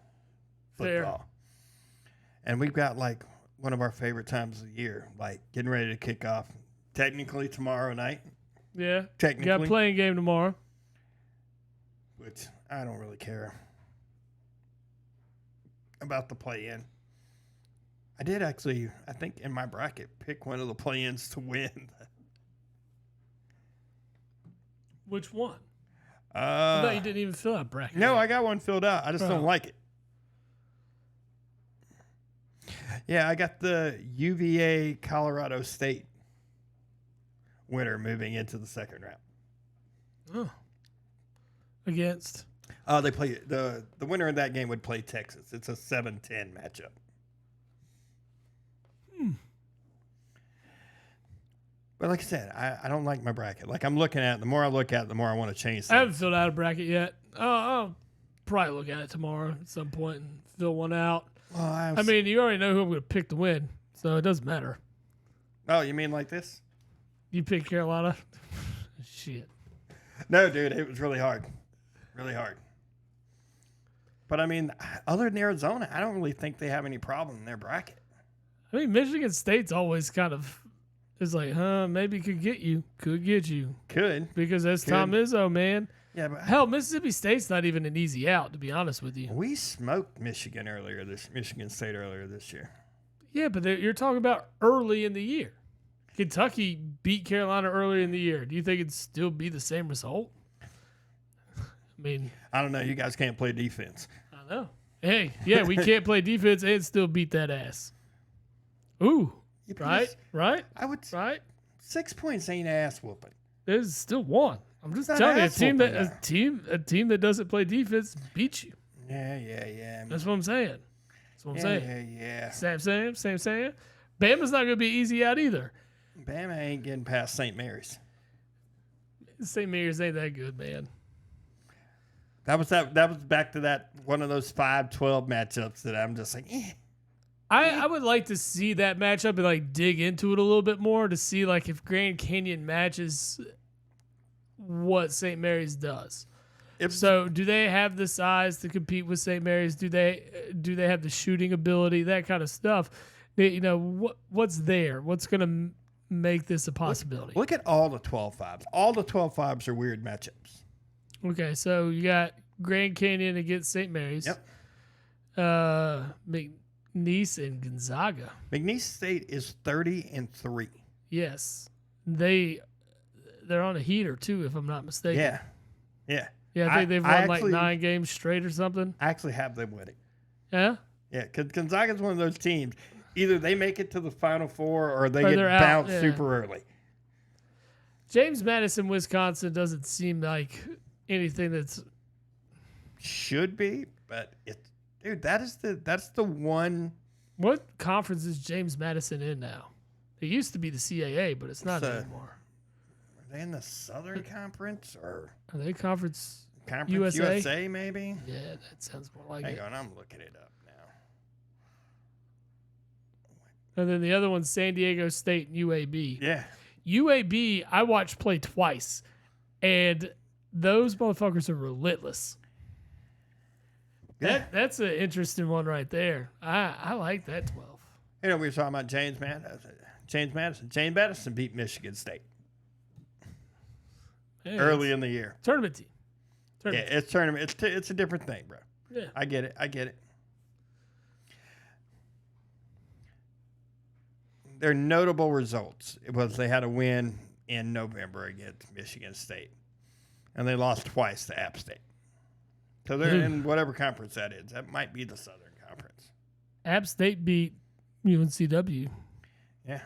football. Fair. And we've got, one of our favorite times of the year, getting ready to kick off technically tomorrow night. Yeah. Technically. Got a playing game tomorrow. Which I don't really care about the play-in. I did actually, I think in my bracket, pick one of the play-ins to win. Which one? I thought you didn't even fill out bracket. No, I got one filled out. I just don't like it. Yeah, I got the UVA Colorado State winner moving into the second round. Oh. Against? They play the winner of that game would play Texas. It's a 7-10 matchup. But like I said, I don't like my bracket. I'm looking at it. The more I look at it, the more I want to change things. I haven't filled out a bracket yet. I'll probably look at it tomorrow at some point and fill one out. Well, I mean, you already know who I'm going to pick to win, so it doesn't matter. Oh, you mean like this? You pick Carolina? Shit. No, dude, it was really hard. Really hard. But, I mean, other than Arizona, I don't really think they have any problem in their bracket. I mean, Michigan State's always kind of is like, maybe could get you. Could get you. Could. Because that's Tom Izzo, man. Yeah, but hell, Mississippi State's not even an easy out, to be honest with you. We smoked Michigan State earlier this year. Yeah, but you're talking about early in the year. Kentucky beat Carolina earlier in the year. Do you think it'd still be the same result? I mean, I don't know. You guys can't play defense. I know. Hey, yeah, we can't play defense and still beat that ass. Ooh, right. I would. Right. 6 points ain't ass whooping. There's still one. I'm just Not telling you, ass-whooping, a team that doesn't play defense beats you. Yeah. That's what I'm saying. That's what I'm saying. Yeah. Same saying. Bama's not going to be easy out either. Bama ain't getting past St. Mary's. St. Mary's ain't that good, man. That was back to that one of those 5-12 matchups that I'm just like, eh. I would like to see that matchup and like dig into it a little bit more to see like if Grand Canyon matches what St. Mary's does. So do they have the size to compete with St. Mary's? Do they have the shooting ability? That kind of stuff. What's there? What's going to make this a possibility? Look at all the 12-5s. All the 12-5s are weird matchups. Okay, so you got Grand Canyon against St. Mary's. Yep. McNeese and Gonzaga. McNeese State is 30-3. Yes, they're on a heater too, if I'm not mistaken. Yeah. I think they've won like 9 games straight or something. I actually have them winning. Yeah. Yeah, because Gonzaga's one of those teams. Either they make it to the Final Four or they get bounced super early. James Madison, Wisconsin doesn't seem like anything that's should be, but that's the one. What conference is James Madison in now? It used to be the CAA, but it's not anymore. Are they in the Southern Conference or are they Conference USA maybe? Yeah, that sounds more like it. Hang on, I'm looking it up now. And then the other one's San Diego State and UAB. Yeah. UAB, I watched play twice, and those motherfuckers are relentless. Yeah. That's an interesting one right there. I like that 12. We were talking about James Madison. James Madison beat Michigan State early in the year. Tournament team. It's tournament. It's a different thing, bro. Yeah. I get it. Their notable results was they had a win in November against Michigan State, and they lost twice to App State. So they're in whatever conference that is. That might be the Southern Conference. App State beat UNCW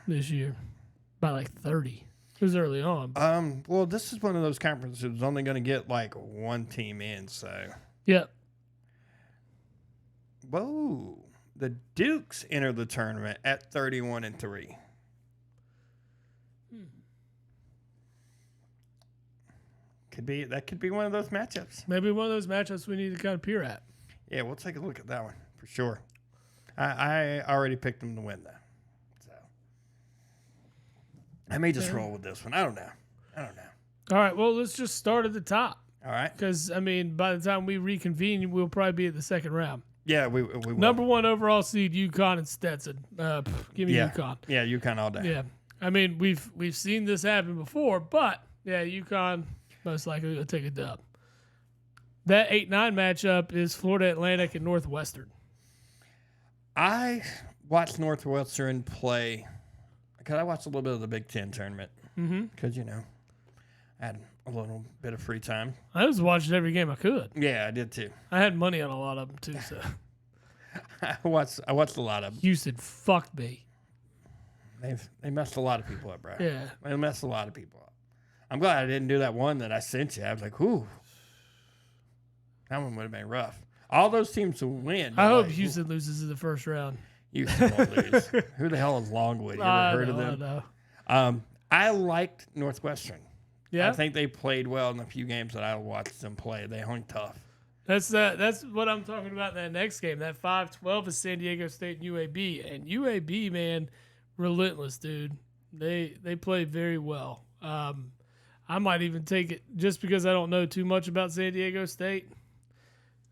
this year by like 30. It was early on. Well, this is one of those conferences that's only going to get like one team in, so. Yep. Whoa. The Dukes enter the tournament at 31-3. That could be one of those matchups. Maybe one of those matchups we need to kind of peer at. Yeah, we'll take a look at that one for sure. I already picked them to win that. So I may just roll with this one. I don't know. All right, well, let's just start at the top. All right. Because, I mean, by the time we reconvene, we'll probably be at the second round. Yeah, we will. Number 1 overall seed, UConn and Stetson. Give me UConn. Yeah, UConn all day. Yeah. I mean, we've seen this happen before, but, yeah, UConn most likely will take a dub. That 8-9 matchup is Florida Atlantic and Northwestern. I watched Northwestern play because I watched a little bit of the Big Ten tournament because, I had a little bit of free time. I was watching every game I could. Yeah, I did too. I had money on a lot of them too. So I watched a lot of them. Houston fucked me. They messed a lot of people up, bro. Yeah, they messed a lot of people up. I'm glad I didn't do that one that I sent you. I was like, ooh, that one would have been rough. All those teams will win. I hope Houston loses in the first round. Houston won't lose. Who the hell is Longwood? You ever heard of them? I know. I liked Northwestern. Yeah, I think they played well in the few games that I watched them play. They hung tough. That's what I'm talking about in that next game. That 5-12 is San Diego State and UAB. And UAB, man, relentless, dude. They play very well. I might even take it just because I don't know too much about San Diego State.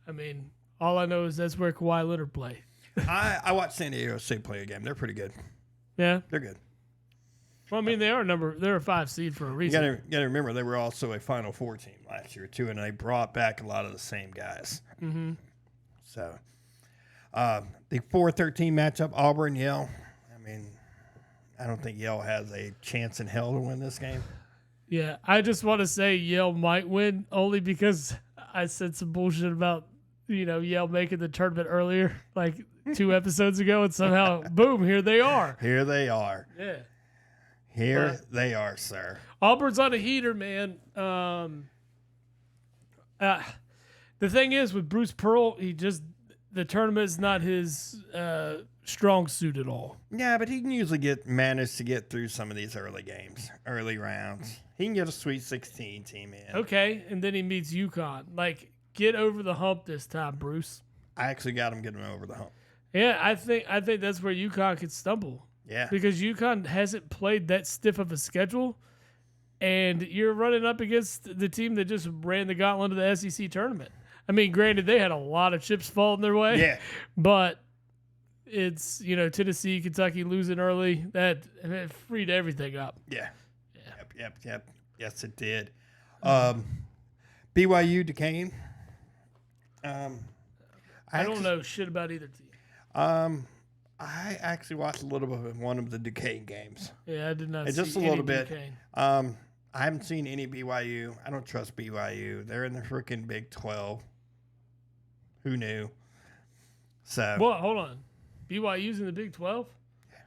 I mean, all I know is that's where Kawhi Leonard played. I watched San Diego State play a game. They're pretty good. Yeah, they're good. Well, I mean, they're a 5 seed for a reason. You gotta remember they were also a Final Four team last year too, and they brought back a lot of the same guys. Mm-hmm. So, the 4-13 matchup, Auburn Yale. I mean, I don't think Yale has a chance in hell to win this game. Yeah, I just want to say Yale might win only because I said some bullshit about, Yale making the tournament earlier, like 2 episodes ago, and somehow, boom, here they are. Here they are. Yeah. Here they are, sir. Auburn's on a heater, man. The thing is, with Bruce Pearl, the tournament is not his strong suit at all. Yeah, but he can usually manage to get through some of these early rounds. He can get a Sweet 16 team in. Okay, and then he meets UConn. Like, get over the hump this time, Bruce. I actually got him getting over the hump. Yeah, I think that's where UConn could stumble. Yeah. Because UConn hasn't played that stiff of a schedule, and you're running up against the team that just ran the gauntlet of the SEC tournament. I mean, granted, they had a lot of chips falling their way. Yeah. But it's, Tennessee, Kentucky losing early. That freed everything up. Yeah. Yep. Yes, it did. BYU Duquesne. I don't know shit about either team. I actually watched a little bit of one of the Duquesne games. Yeah, I did not. Just see a little any bit. Duquesne. I haven't seen any BYU. I don't trust BYU. They're in the freaking Big 12. Who knew? So. Well, hold on. BYU's in the Big 12? Yeah.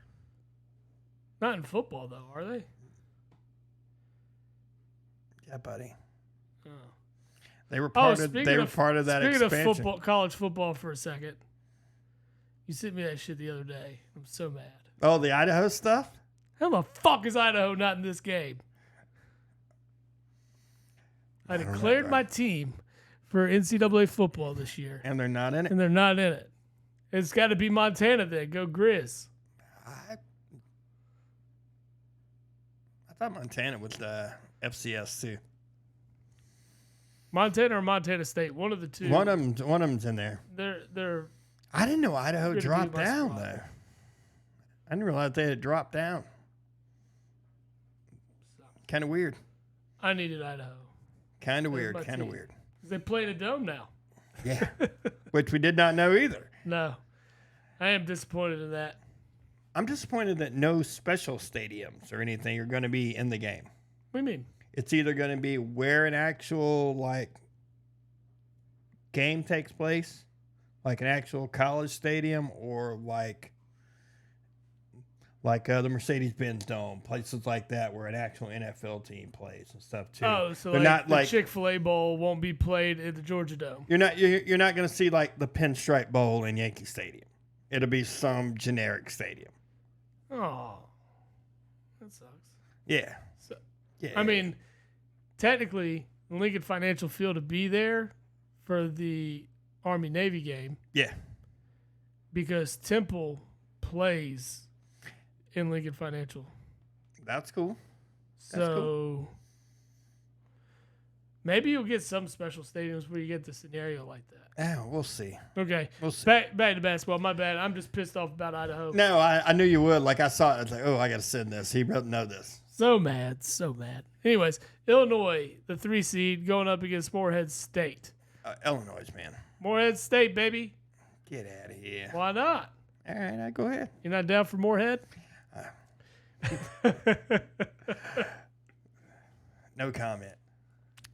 Not in football, though, are they? Yeah, buddy. Oh. They were part of. They were part of that expansion. Speaking of football, college football, for a second, you sent me that shit the other day. I'm so mad. Oh, the Idaho stuff? How the fuck is Idaho not in this game? I declared my team for NCAA football this year. And they're not in it? And they're not in it. It's got to be Montana then. Go Grizz. I thought Montana was the FCS too. Montana or Montana State, one of the two. One of them's in there. They're. I didn't know Idaho dropped down though. I didn't realize they had dropped down. Kind of weird. I needed Idaho. Kind of weird. Kind of weird. They play in a dome now. Yeah, which we did not know either. No, I am disappointed in that. I'm disappointed that no special stadiums or anything are going to be in the game. What do you mean? It's either going to be where an actual game takes place, like an actual college stadium, or like the Mercedes-Benz Dome, places like that where an actual NFL team plays and stuff too. Oh, so they're not the Chick-fil-A Bowl won't be played at the Georgia Dome. You're not going to see like the Pinstripe Bowl in Yankee Stadium. It'll be some generic stadium. Oh, that sucks. Yeah. Yeah. I mean, technically, Lincoln Financial Field to be there for the Army-Navy game. Yeah. Because Temple plays in Lincoln Financial. That's cool. So maybe you'll get some special stadiums where you get the scenario like that. Yeah, we'll see. Okay. We'll see. Back to basketball. My bad. I'm just pissed off about Idaho. No, I knew you would. Like I saw it. I was like, oh, I got to send this. He doesn't know this. So mad. Anyways, Illinois, the 3 seed, going up against Morehead State. Illinois, man. Morehead State, baby. Get out of here. Why not? All right, go ahead. You're not down for Morehead? No comment.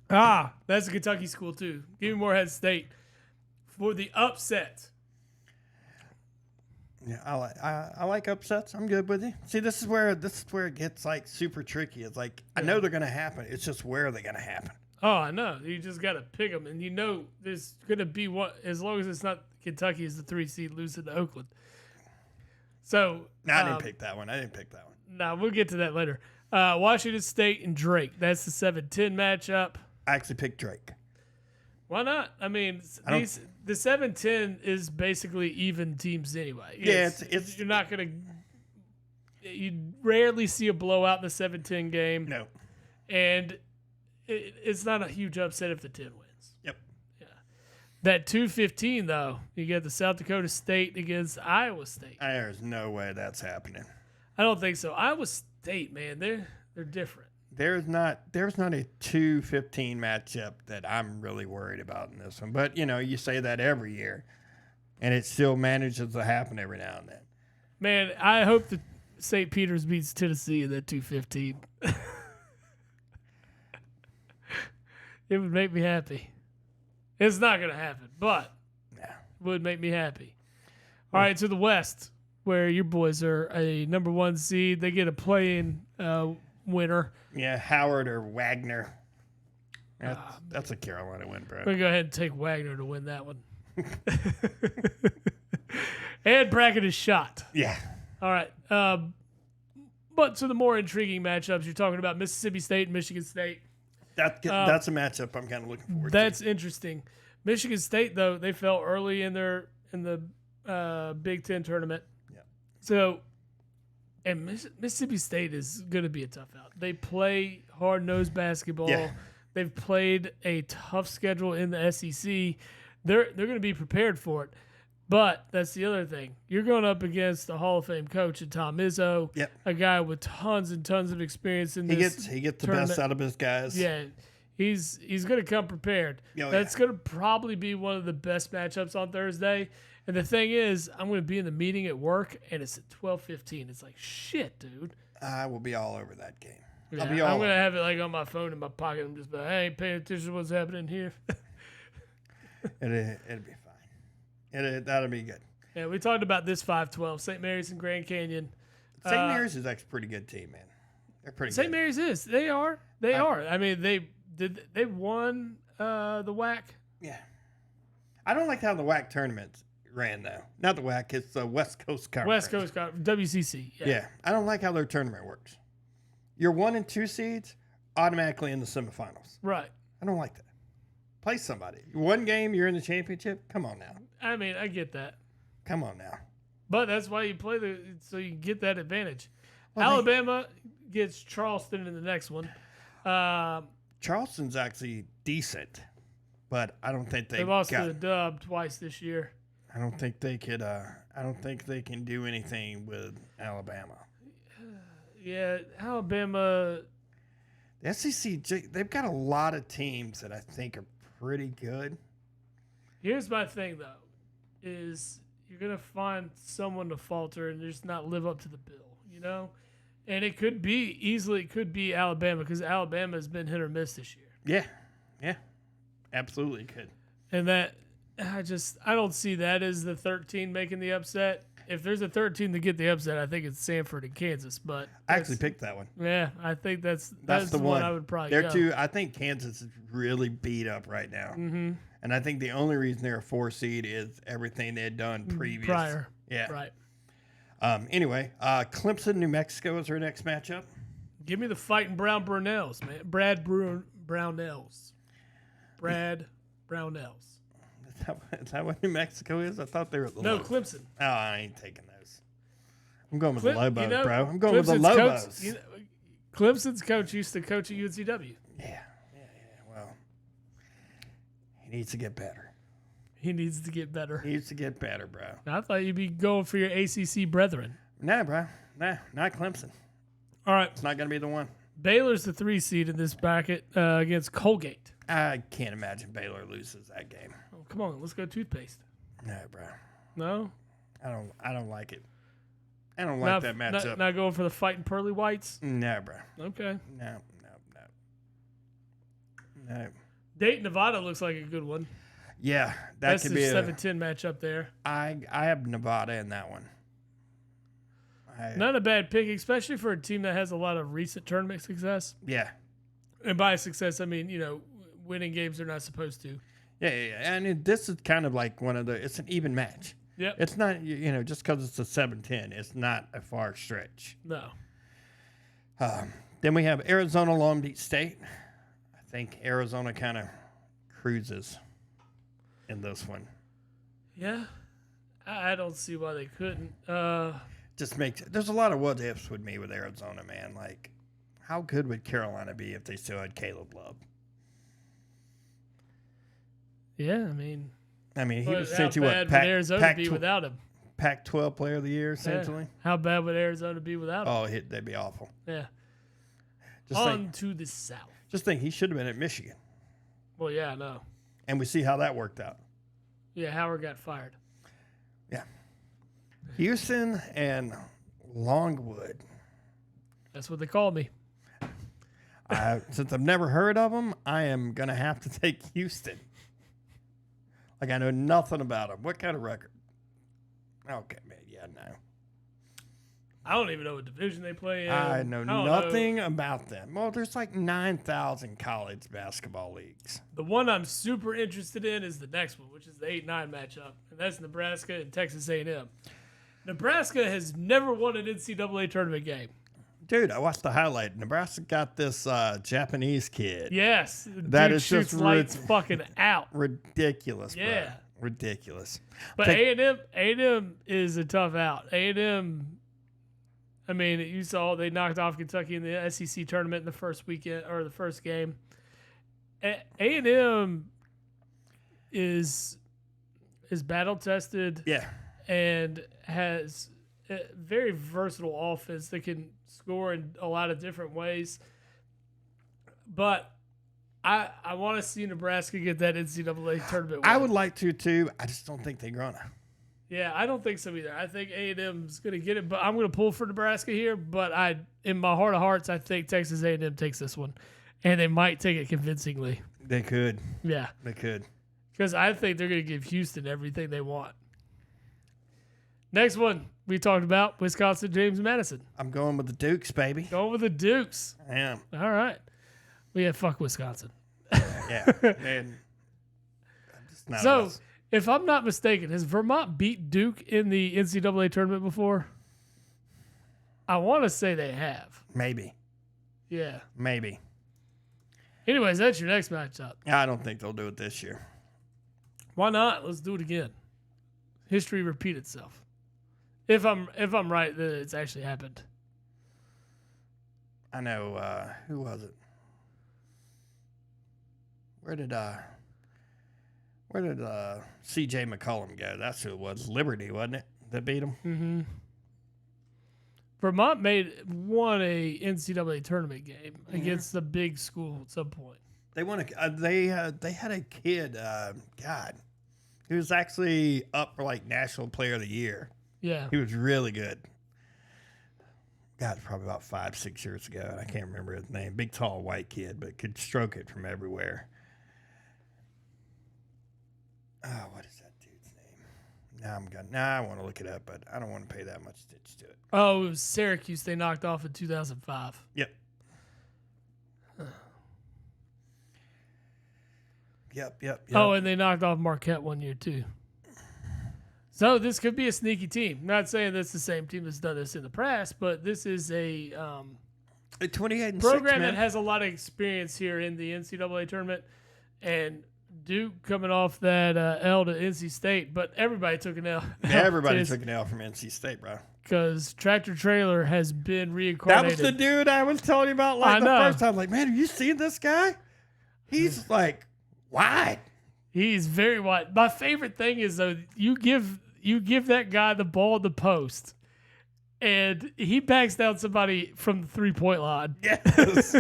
That's a Kentucky school too. Give me Morehead State for the upset. Yeah, I like upsets. I'm good with you. See, this is where it gets like super tricky. It's like I know they're gonna happen. It's just where are they gonna happen? Oh, I know. You just gotta pick them, and there's gonna be as long as it's not Kentucky as the 3 seed losing to Oakland. So no, I didn't pick that one. No, we'll get to that later. Washington State and Drake. That's the 7-10 matchup. I actually picked Drake. Why not? I mean, the 7-10 is basically even teams anyway. Yeah, it's you're not gonna. You rarely see a blowout in the 7-10 game. No, and it's not a huge upset if the 10 wins. Yep. Yeah. That 2-15 though, you get the South Dakota State against Iowa State. There's no way that's happening. I don't think so. Iowa State, man, they're different. There's not a 2-15 matchup that I'm really worried about in this one. But you say that every year, and it still manages to happen every now and then. Man, I hope St. Peter's beats Tennessee in that 215. It would make me happy. It's not going to happen, but it would make me happy. All right, to the West, where your boys are a number 1 seed. They get a play-in winner. Yeah, Howard or Wagner. That's a Carolina win, bro. We're going to go ahead and take Wagner to win that one. And bracket is shot. Yeah. All right. But to the more intriguing matchups, you're talking about Mississippi State and Michigan State. That's a matchup I'm kind of looking forward to. That's interesting. Michigan State, though, they fell early in the Big Ten tournament. Yeah. So, and Mississippi State is going to be a tough out. They play hard-nosed basketball. Yeah. They've played a tough schedule in the SEC. They're going to be prepared for it. But that's the other thing. You're going up against the Hall of Fame coach in Tom Izzo, a guy with tons and tons of experience in this. He gets the tournament. best out of his guys. Yeah, he's going to come prepared. That's going to probably be one of the best matchups on Thursday. And the thing is, I'm going to be in the meeting at work, and it's at 12:15. It's like, shit, dude. I will be all over that game. Yeah, I'll be all I'm going to have it like on my phone in my pocket. I'm just like, I ain't paying attention to what's happening here. It'll be fine. That'll be good. Yeah, we talked about this 5-12, St. Mary's and Grand Canyon. St. Mary's is actually a pretty good team, man. They're pretty good. St. Mary's is. They are. They are. I mean, they won the WAC. Yeah. I don't like how the WAC tournament ran, though. Not the WAC. It's the West Coast Conference. West Coast Conference. WCC. Yeah. I don't like how their tournament works. Your 1 and 2 seeds automatically in the semifinals. Right. I don't like that. Play somebody. One game, you're in the championship. Come on now. I mean, I get that. Come on now. But that's why you play so you can get that advantage. Well, Alabama gets Charleston in the next one. Charleston's actually decent, but I don't think they lost to the Dub twice this year. I don't think they could. I don't think they can do anything with Alabama. Yeah, Alabama. The SEC, they've got a lot of teams that I think are pretty good. Here's my thing, though, is you're going to find someone to falter and just not live up to the bill, you know? And it could be Alabama because Alabama has been hit or miss this year. Yeah, absolutely could. And that, I don't see that as the 13 making the upset. If there's a 13 to get the upset, I think it's Sanford and Kansas. But I actually picked that one. Yeah, I think that's the one I would probably go. Too. I think Kansas is really beat up right now. Mm-hmm. And I think the only reason they're a 4 seed is everything they had done previous. Prior. Yeah. Right. Anyway, Clemson, New Mexico is our next matchup. Give me the fighting Brown Brownells, man. Brad Brownells. Brad Brownells. Is that what New Mexico is? I thought they were the No, Lobos. Clemson. Oh, I ain't taking those. I'm going with the Lobos, bro. I'm going Clemson's with the Lobos. Clemson's coach used to coach at UNCW. Yeah. Well, he needs to get better. He needs to get better. He needs to get better, bro. I thought you'd be going for your ACC brethren. Nah, bro. Nah, not Clemson. All right. It's not going to be the one. Baylor's the 3 seed in this bracket against Colgate. I can't imagine Baylor loses that game. Oh, come on, let's go toothpaste. No, bro. No? I don't like it. I don't like that matchup. Not going for the fighting pearly whites? No, bro. Okay. No. Dayton, Nevada looks like a good one. Yeah, That's could the be a 7-10 matchup there. I have Nevada in that one. Not a bad pick, especially for a team that has a lot of recent tournament success. Yeah. And by success, I mean, winning games they're not supposed to. Yeah. And this is kind of like it's an even match. Yep. It's not, just because it's a 7-10, it's not a far stretch. No. Then we have Arizona, Long Beach State. I think Arizona kind of cruises in this one. Yeah. I don't see why they couldn't. There's a lot of what ifs with me with Arizona, man. Like, how good would Carolina be if they still had Caleb Love? Yeah, I mean, he was essentially what Arizona be without him? Pac-12 Player of the Year, essentially. Yeah. How bad would Arizona be without him? Oh, they'd be awful. Yeah. To the south. Just think, he should have been at Michigan. Well, yeah, I know. And we see how that worked out. Yeah, Howard got fired. Yeah. Houston and Longwood. That's what they call me. Since I've never heard of them, I am going to have to take Houston. Like, I know nothing about them. What kind of record? Okay, man. Yeah, no. I don't even know what division they play in. I know nothing about them. Well, there's like 9,000 college basketball leagues. The one I'm super interested in is the next one, which is the 8-9 matchup, and that's Nebraska and Texas A&M. Nebraska has never won an NCAA tournament game. Dude, I watched the highlight. Nebraska got this Japanese kid. Yes. That dude is shoots just lights fucking out. Ridiculous, Yeah. bro. Ridiculous. But A&M is a tough out. A&M, I mean, you saw they knocked off Kentucky in the SEC tournament in the first weekend or the first game. A&M is battle tested. Yeah. And has a very versatile offense that can score in a lot of different ways. But I want to see Nebraska get that NCAA tournament win. I would like to, too. I just don't think they're going to. Yeah, I don't think so either. I think A&M's going to get it, but I'm going to pull for Nebraska here. But in my heart of hearts, I think Texas A&M takes this one. And they might take it convincingly. They could. Yeah. They could. Because I think they're going to give Houston everything they want. Next one we talked about, Wisconsin, James Madison. I'm going with the Dukes, baby. Going with the Dukes. I am. All right. Well, yeah, fuck Wisconsin. Yeah. Man. So, if I'm not mistaken, has Vermont beat Duke in the NCAA tournament before? I want to say they have. Maybe. Yeah. Maybe. Anyways, that's your next matchup. I don't think they'll do it this year. Why not? Let's do it again. History repeat itself. If I'm right that it's actually happened. I know. Who was it? Where did C.J. McCollum go? That's who it was. Liberty, wasn't it? That beat him. Mm-hmm. Vermont won a NCAA tournament game against the big school at some point. They won they had a kid. God, he was actually up for like National Player of the Year. Yeah, he was really good. God, probably about 5-6 years ago, and I can't remember his name. Big, tall, white kid, but could stroke it from everywhere. Oh, what is that dude's name? I want to look it up, but I don't want to pay that much attention to it. Oh, it was Syracuse they knocked off in 2005. Yep. Yep. Oh, and they knocked off Marquette one year, too. So this could be a sneaky team. Not saying that's the same team that's done this in the past, but this is a 28-6 program that has a lot of experience here in the NCAA tournament. And Duke coming off that L to NC State, but everybody took an L. Everybody took an L from NC State, bro. Because Tractor Trailer has been reincarnated. That was the dude I was telling you about the first time. Like, man, have you seen this guy? He's like wide. He's very wide. My favorite thing is, though, you give that guy the ball at the post, and he backs down somebody from the 3-point line. Yes.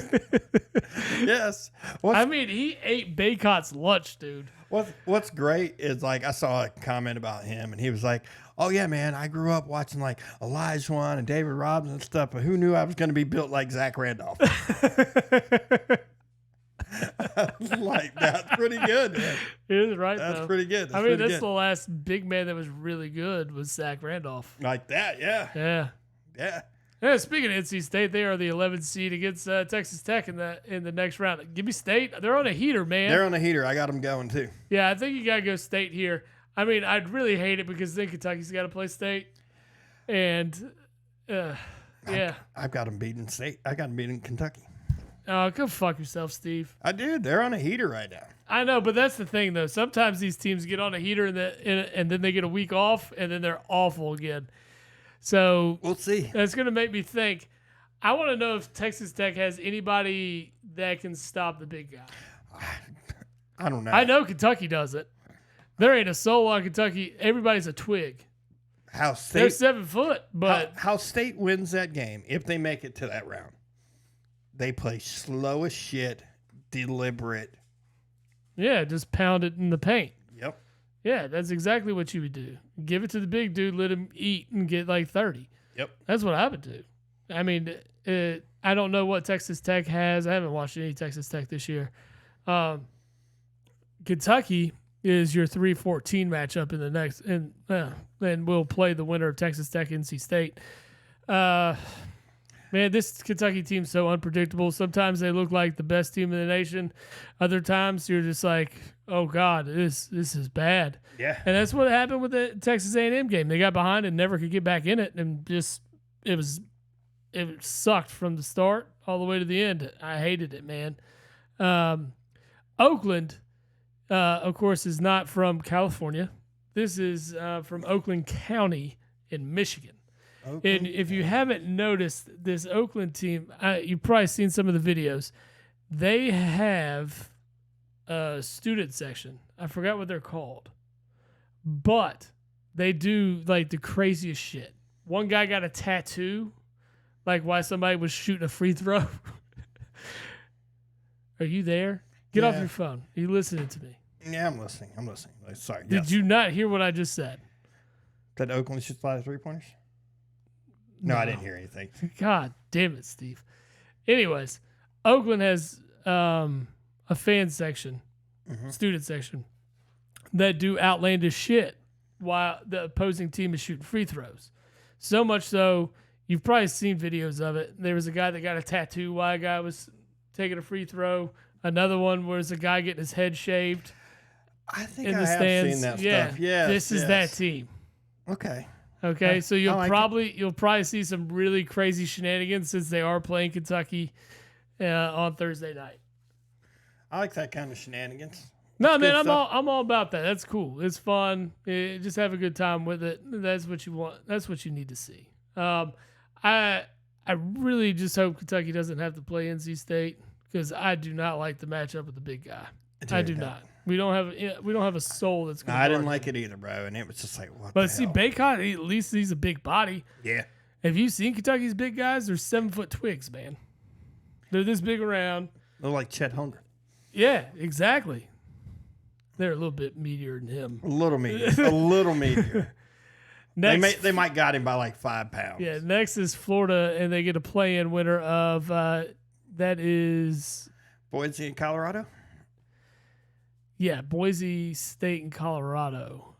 Yes. He ate Baycott's lunch, dude. What's great is, like, I saw a comment about him, and he was like, oh, yeah, man, I grew up watching, like, Olajuwon and David Robinson and stuff, but who knew I was going to be built like Zach Randolph? Like, that's pretty good, man. It is right, That's though. pretty good. That's the last big man that was really good was Zach Randolph. Like that, yeah. Yeah. Yeah, speaking of NC State, they are the 11th seed against Texas Tech in the next round. Give me State. They're on a heater, man. They're on a heater. I got them going, too. Yeah, I think you got to go State here. I mean, I'd really hate it because then Kentucky's got to play State. And, yeah. I've got them beating State. I got them beating Kentucky. Oh, go fuck yourself, Steve. I did. They're on a heater right now. I know, but that's the thing, though. Sometimes these teams get on a heater and then they get a week off, and then they're awful again. So we'll see. That's going to make me think. I want to know if Texas Tech has anybody that can stop the big guy. I don't know. I know Kentucky does it. There ain't a soul on Kentucky. Everybody's a twig. They're 7 foot, but how State wins that game if they make it to that round. They play slow as shit, deliberate. Yeah, just pound it in the paint. Yep. Yeah, that's exactly what you would do. Give it to the big dude, let him eat and get like 30. Yep. That's what I would do. I mean, I don't know what Texas Tech has. I haven't watched any Texas Tech this year. Kentucky is your 3-14 matchup in the next, and we'll play the winner of Texas Tech, NC State. Man, this Kentucky team's so unpredictable. Sometimes they look like the best team in the nation. Other times you're just like, oh God, this is bad. Yeah. And that's what happened with the Texas A&M game. They got behind and never could get back in it, and just it sucked from the start all the way to the end. I hated it, man. Oakland, of course, is not from California. This is from Oakland County in Michigan. And if you haven't noticed, this Oakland team, you've probably seen some of the videos. They have a student section. I forgot what they're called. But they do like the craziest shit. One guy got a tattoo, like while somebody was shooting a free throw. Are you there? Get off your phone. Are you listening to me? Yeah, I'm listening. Sorry. Did you not hear what I just said? That Oakland should fly the 3-pointers? No, I didn't hear anything. God damn it, Steve. Anyways, Oakland has a fan section, student section, that do outlandish shit while the opposing team is shooting free throws. So much so, you've probably seen videos of it. There was a guy that got a tattoo while a guy was taking a free throw. Another one was a guy getting his head shaved. I think in I the have stands. seen that stuff. Yeah, this is that team. Okay, so you'll probably see some really crazy shenanigans since they are playing Kentucky on Thursday night. I like that kind of shenanigans. No, man, I'm all about that. That's cool. It's fun. Just have a good time with it. That's what you want. That's what you need to see. I really just hope Kentucky doesn't have to play NC State because I do not like the matchup with the big guy. I do not. We don't have a soul that's going to I didn't like it either, bro. And it was just like, what But the see, hell? Bacon, at least he's a big body. Yeah. Have you seen Kentucky's big guys? They're 7-foot twigs, man. They're this big around. They're like Chet Holmgren. Yeah, exactly. They're a little bit meatier than him. A little meatier. Next, They might got him by like 5 pounds. Yeah, next is Florida, and they get a play-in winner of that is Boise in Colorado? Yeah, Boise State and Colorado.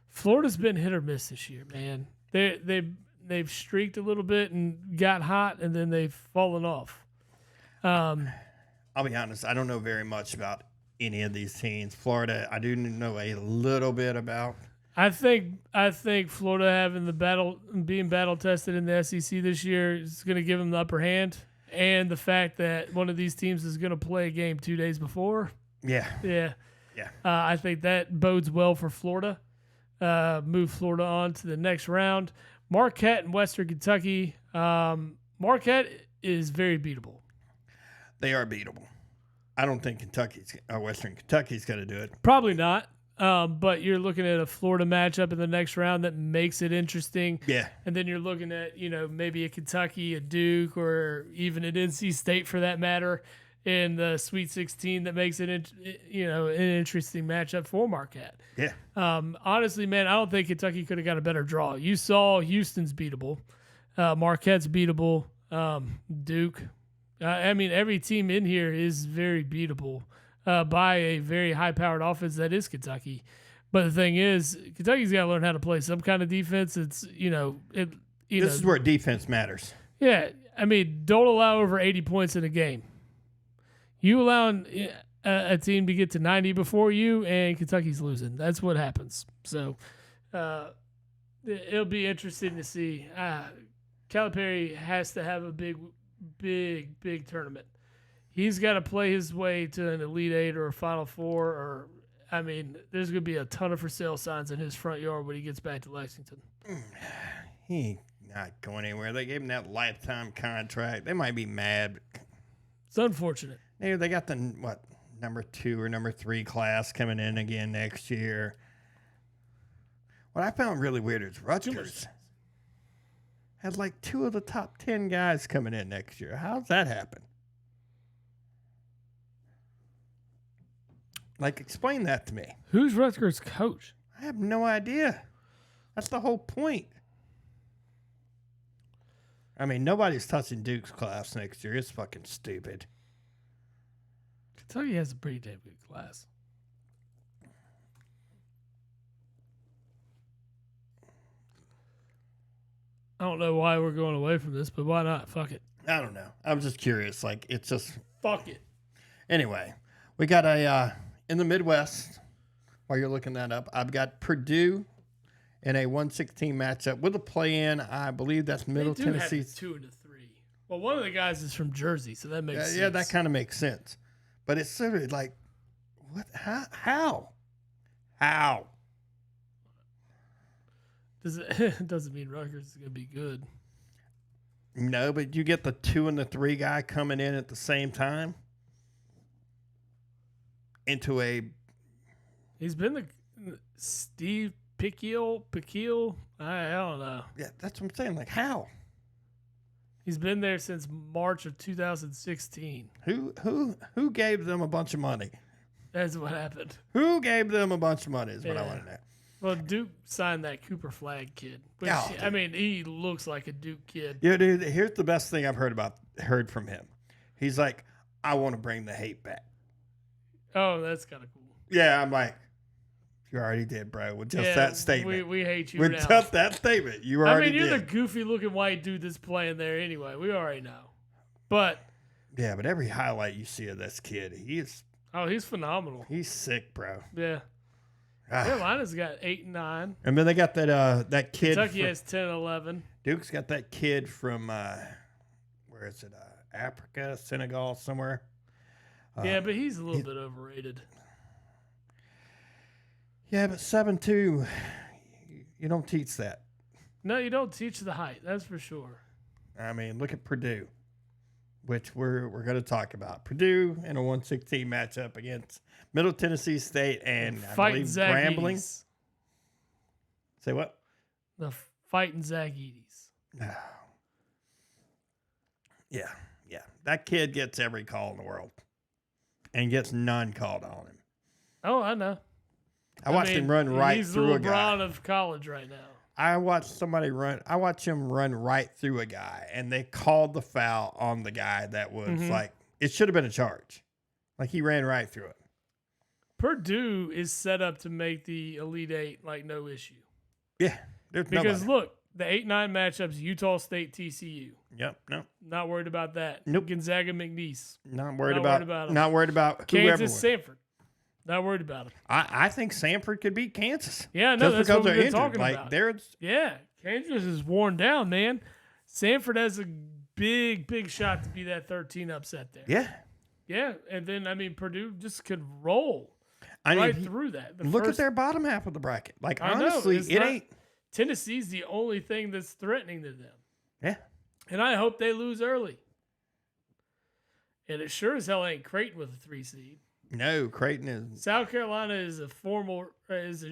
Florida's been hit or miss this year, man. They've streaked a little bit and got hot, and then they've fallen off. I'll be honest, I don't know very much about any of these teams. Florida, I do know a little bit about. I think Florida being battle tested in the SEC this year is going to give them the upper hand. And the fact that one of these teams is going to play a game 2 days before. Yeah. I think that bodes well for Florida. Move Florida on to the next round. Marquette and Western Kentucky. Marquette is very beatable. They are beatable. I don't think Western Kentucky's going to do it. Probably not. But you're looking at a Florida matchup in the next round that makes it interesting. Yeah. And then you're looking at, maybe a Kentucky, a Duke, or even an NC State for that matter in the Sweet 16 that makes it, an interesting matchup for Marquette. Yeah. Honestly, man, I don't think Kentucky could have got a better draw. You saw Houston's beatable. Marquette's beatable. Duke. Every team in here is very beatable. By a very high-powered offense that is Kentucky. But the thing is, Kentucky's got to learn how to play some kind of defense. It's, this is where defense matters. Yeah. Don't allow over 80 points in a game. You allow a team to get to 90 before you, and Kentucky's losing. That's what happens. So it'll be interesting to see. Calipari has to have a big tournament. He's got to play his way to an Elite Eight or a Final Four. There's going to be a ton of for sale signs in his front yard when he gets back to Lexington. He ain't not going anywhere. They gave him that lifetime contract. They might be mad. It's unfortunate. They got the, number 2 or number 3 class coming in again next year. What I found really weird is Rutgers had like 2 of the top 10 guys coming in next year. How's that happen? Explain that to me. Who's Rutgers' coach? I have no idea. That's the whole point. I mean, nobody's touching Duke's class next year. It's fucking stupid. Kentucky has a pretty damn good class. I don't know why we're going away from this, but why not? Fuck it. I don't know. I'm just curious. Like, it's just... Fuck it. Anyway, we got in the Midwest, while you're looking that up, I've got Purdue in a 116 matchup with a play-in. I believe that's Middle Tennessee. 2 and 3. Well, one of the guys is from Jersey, so that makes sense. Yeah, that kind of makes sense. But it's sort of like, what? How? Doesn't mean Rutgers is going to be good. No, but you get the 2 and the 3 guy coming in at the same time into a... He's been the Steve Pikiel. I don't know. Yeah, that's what I'm saying. Like, how? He's been there since March of 2016. Who gave them a bunch of money? That's what happened. Who gave them a bunch of money is what I want to know. Well, Duke signed that Cooper Flagg kid. Which, I mean, he looks like a Duke kid. Yeah, dude, here's the best thing I've heard from him. He's like, I want to bring the hate back. Oh, that's kind of cool. Yeah, I'm like, you already did, bro. With just that statement. We hate you With now. just that statement. You already did. You're the goofy-looking white dude that's playing there anyway. We already know. But... Yeah, but every highlight you see of this kid, he's phenomenal. He's sick, bro. Yeah. Carolina's got 8 and 9. And then they got that kid. Kentucky has 10 and 11. Duke's got that kid from where is it? Africa, Senegal, somewhere. Yeah, but he's a little bit overrated. Yeah, but 7'2", you don't teach that. No, you don't teach the height. That's for sure. I mean, look at Purdue, which we're going to talk about. Purdue in a 116 matchup against Middle Tennessee State and I believe Grambling. Say what? The fighting Zagides. Yeah. That kid gets every call in the world and gets none called on him. Oh, I know. I watched him run right through a guy. He's the LeBron of college right now. I watched him run right through a guy, and they called the foul on the guy that was like, it should have been a charge. Like, he ran right through it. Purdue is set up to make the Elite Eight like no issue. Yeah. Because look, the 8-9 matchups, Utah State, TCU. Yep. No. Not worried about that. Nope. Gonzaga, McNeese. Not worried about Kansas, Samford. Not worried about them. I think Samford could beat Kansas. Yeah, no, that's what we've been talking about. Kansas is worn down, man. Samford has a big shot to be that 13 upset there. Yeah. Yeah, and then, Purdue just could roll through that. Look at their bottom half of the bracket. Like, honestly, ain't. Tennessee's the only thing that's threatening to them. Yeah. And I hope they lose early. And it sure as hell ain't Creighton with a 3 seed. No, Creighton is. South Carolina is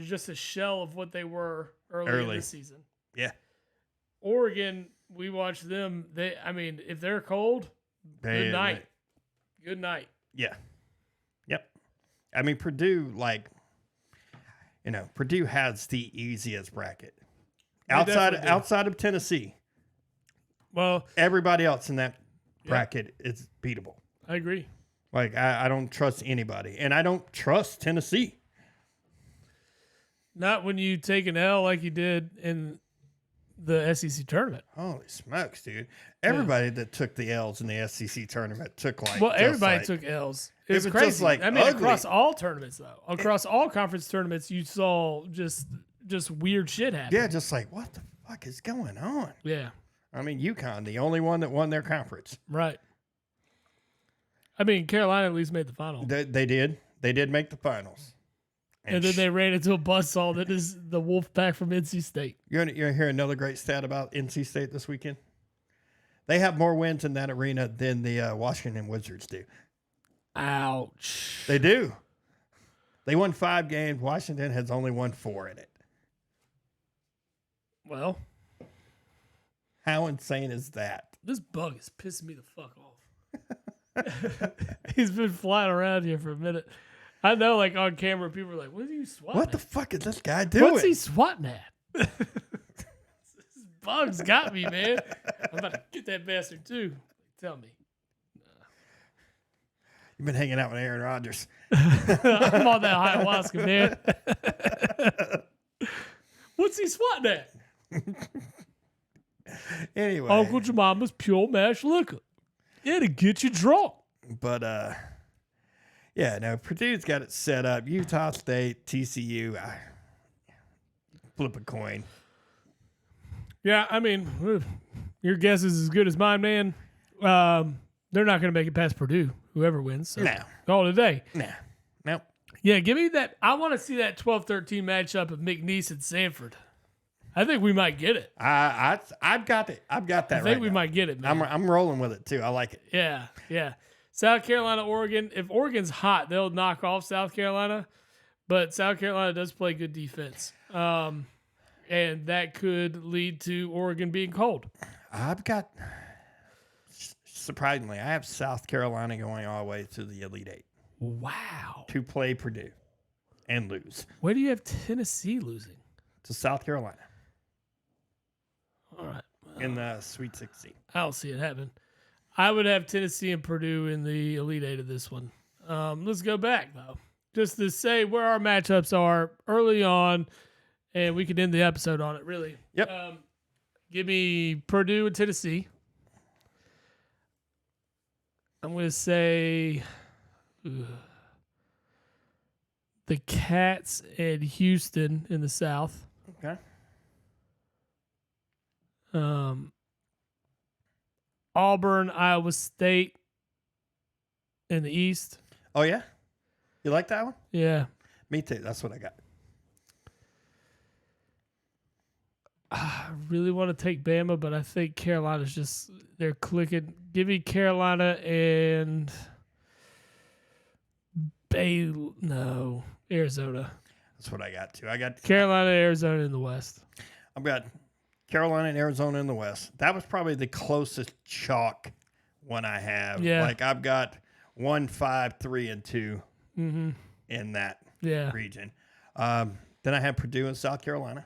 just a shell of what they were early in the season. Yeah. Oregon, we watched them. If they're cold, good night. Good night. Yeah. Yep. Purdue, Purdue has the easiest bracket. Outside of Tennessee. Well, everybody else in that bracket is beatable. I agree. I don't trust anybody, and I don't trust Tennessee. Not when you take an L like you did in the SEC tournament. Holy smokes, dude! Everybody that took the L's in the SEC tournament took everybody took L's. It was crazy. Ugly. Across all tournaments though, across all conference tournaments, you saw just weird shit happen. Yeah, just like what the fuck is going on? Yeah. UConn, the only one that won their conference. Right. Carolina at least made the final. They did. They did make the finals. And then they ran into a buzzsaw that is the Wolfpack from NC State. You're going to hear another great stat about NC State this weekend? They have more wins in that arena than the Washington Wizards do. Ouch. They do. They won 5 games. Washington has only won 4 in it. Well. How insane is that? This bug is pissing me the fuck off. He's been flying around here for a minute. I know, on camera, people are like, what are you swatting What the fuck is this guy doing? What's he swatting at? This bugs got me, man. I'm about to get that bastard too. Tell me. You've been hanging out with Aaron Rodgers. I'm on that ayahuasca, man. What's he swatting at? Anyway. Uncle Jemima's pure mash liquor. It'll get you drunk. But, yeah, no, Purdue's got it set up. Utah State, TCU, flip a coin. Yeah, I mean, your guess is as good as mine, man. They're not going to make it past Purdue, whoever wins. So No. call it a day. Nah. Nope. Yeah, give me that. I want to see that 12-13 matchup of McNeese and Sanford. I think we might get it. I've got it. I've got that. I think we might get it, man. I'm rolling with it too. I like it. Yeah. South Carolina, Oregon. If Oregon's hot, they'll knock off South Carolina. But South Carolina does play good defense, and that could lead to Oregon being cold. I've got. Surprisingly, I have South Carolina going all the way to the Elite Eight. Wow. To play Purdue and lose. Where do you have Tennessee losing? To South Carolina. All right. In the Sweet 16. I don't see it happen. I would have Tennessee and Purdue in the Elite Eight of this one. Let's go back, though. Just to say where our matchups are early on, and we can end the episode on it, really. Yep. Give me Purdue and Tennessee. I'm going to say the Cats and Houston in the South. Okay. Auburn, Iowa State in the East. Oh, yeah? You like that one? Yeah. Me too. That's what I got. I really want to take Bama, but I think Carolina's just, they're clicking. Give me Carolina and Arizona. That's what I got too. I got Carolina, Arizona in the West. I've got Carolina and Arizona in the West. That was probably the closest chalk one I have. Yeah. Like I've got 1, 5, 3, and 2 in that region. Then I have Purdue and South Carolina.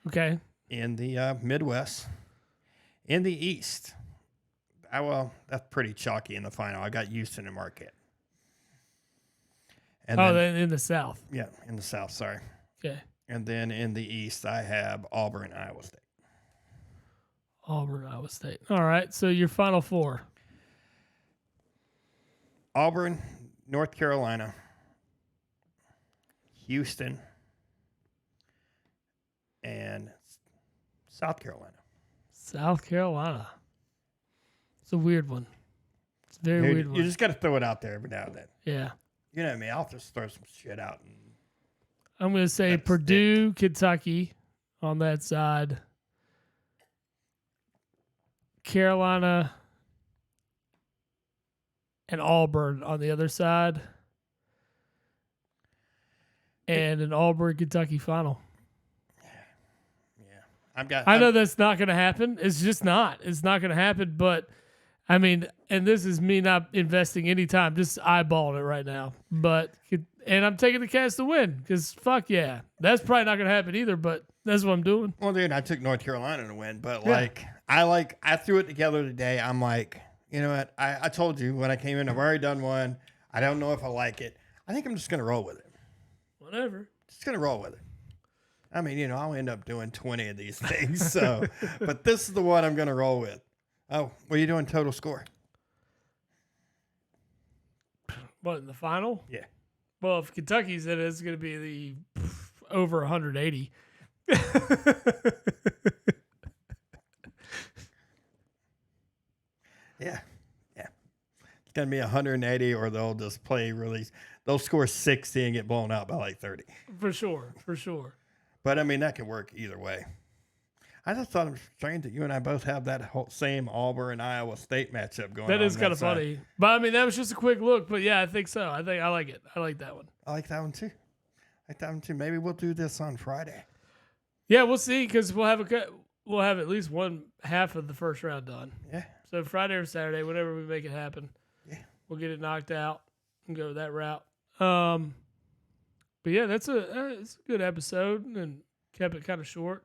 Okay. In the Midwest. In the East, that's pretty chalky in the final. I got Houston and Marquette. And then in the South. Yeah, in the South, sorry. Okay. And then in the East, I have Auburn, Iowa State. Auburn, Iowa State. All right, so your final four. Auburn, North Carolina, Houston, and South Carolina. South Carolina. It's a weird one. It's a very weird one. You just got to throw it out there every now and then. Yeah. You know what I mean? I'll just throw some shit out. I'm going to say Purdue, Kentucky on that side. Carolina and Auburn on the other side. And an Auburn, Kentucky final. I know that's not going to happen. It's just not. It's not going to happen. But, I mean, and this is me not investing any time, just eyeballing it right now. And I'm taking the Cats to win because, fuck yeah. That's probably not going to happen either, but that's what I'm doing. Well, dude, I took North Carolina to win. But, I threw it together today. I'm like, you know what? I told you when I came in, I've already done one. I don't know if I like it. I think I'm just going to roll with it. Whatever. Just going to roll with it. I mean, I'll end up doing 20 of these things. So, but this is the one I'm going to roll with. Oh, what are you doing total score? What, in the final? Yeah. Well, if Kentucky's in it, it's going to be the over 180. Yeah. It's going to be 180 or they'll just they'll score 60 and get blown out by like 30. For sure. But, I mean, that could work either way. I just thought it was strange that you and I both have that same Auburn and Iowa State matchup going on. That is kind of funny. But, I mean, that was just a quick look. But, yeah, I think so. I like it. I like that one. I like that one, too. Maybe we'll do this on Friday. Yeah, we'll see because we'll have at least one half of the first round done. Yeah. So, Friday or Saturday, whenever we make it happen, we'll get it knocked out and go that route. But yeah, it's a good episode and kept it kind of short.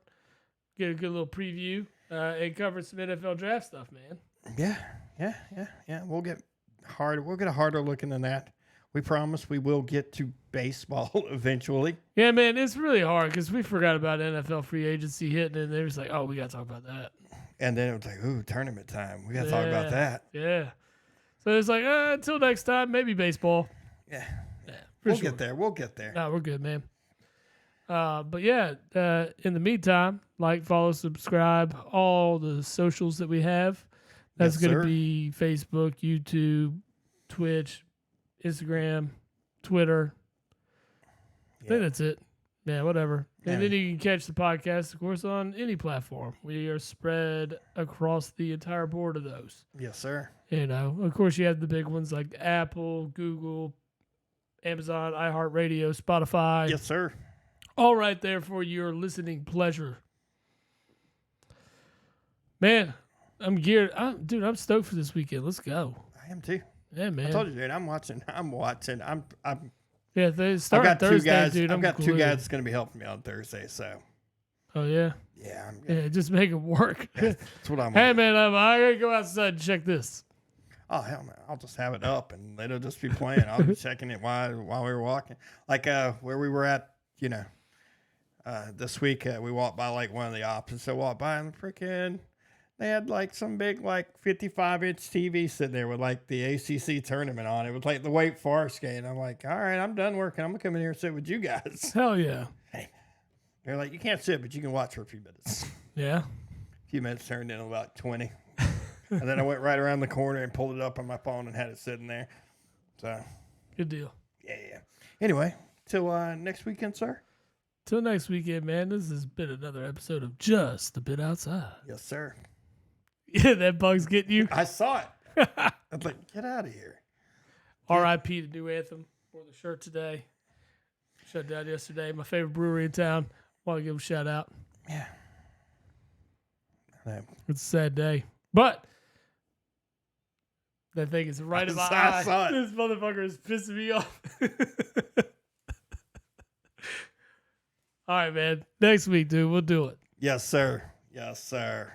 get a good little preview and cover some NFL draft stuff, man. Yeah. We'll get a harder look into that. We promise we will get to baseball eventually. Yeah, man, it's really hard because we forgot about NFL free agency hitting, and they're just like, oh, we got to talk about that. And then it was like, ooh, tournament time. We got to talk about that. Yeah. So it's like, until next time, maybe baseball. Yeah. We'll get there. We'll get there. No, we're good, man. But yeah, in the meantime, follow, subscribe, all the socials that we have. That's going to be Facebook, YouTube, Twitch, Instagram, Twitter. I think that's it. Yeah, whatever. Yeah. And then you can catch the podcast, of course, on any platform. We are spread across the entire board of those. Yes, sir. Of course, you have the big ones like Apple, Google, Amazon, iHeartRadio, Spotify. Yes, sir. All right there for your listening pleasure. Man, I'm geared. I'm stoked for this weekend. Let's go. I am too. Yeah, man. I told you, dude. I'm watching. Yeah, they start I've got Thursday, two guys. dude. I've got two guys that's going to be helping me on Thursday. So. Oh yeah. Yeah. Just make it work. That's what I'm. Hey man, I gotta go outside and check this. Oh hell no! I'll just have it up and it'll just be playing. I'll be checking it while we were walking. Like where we were at, this week we walked by one of the opposites. I walked by and they had some big 55-inch TV sitting there with the ACC tournament on. It was like the Wake Forest game. I'm like, all right, I'm done working. I'm gonna come in here and sit with you guys. Hell yeah. Hey, they're like, you can't sit, but you can watch for a few minutes. Yeah. A few minutes turned into about 20. And then I went right around the corner and pulled it up on my phone and had it sitting there. So good deal. Yeah. Anyway, till next weekend, sir. Till next weekend, man. This has been another episode of Just a Bit Outside. Yes, sir. Yeah, that bug's getting you. I saw it. I was like, get out of here. R.I.P. to New Anthem. Wore the shirt today. Shut down yesterday. My favorite brewery in town. Want to give them a shout out. Yeah. It's a sad day. But that thing is right in my eye. Saw it. This motherfucker is pissing me off. All right, man. Next week, dude. We'll do it. Yes, sir. Yes, sir.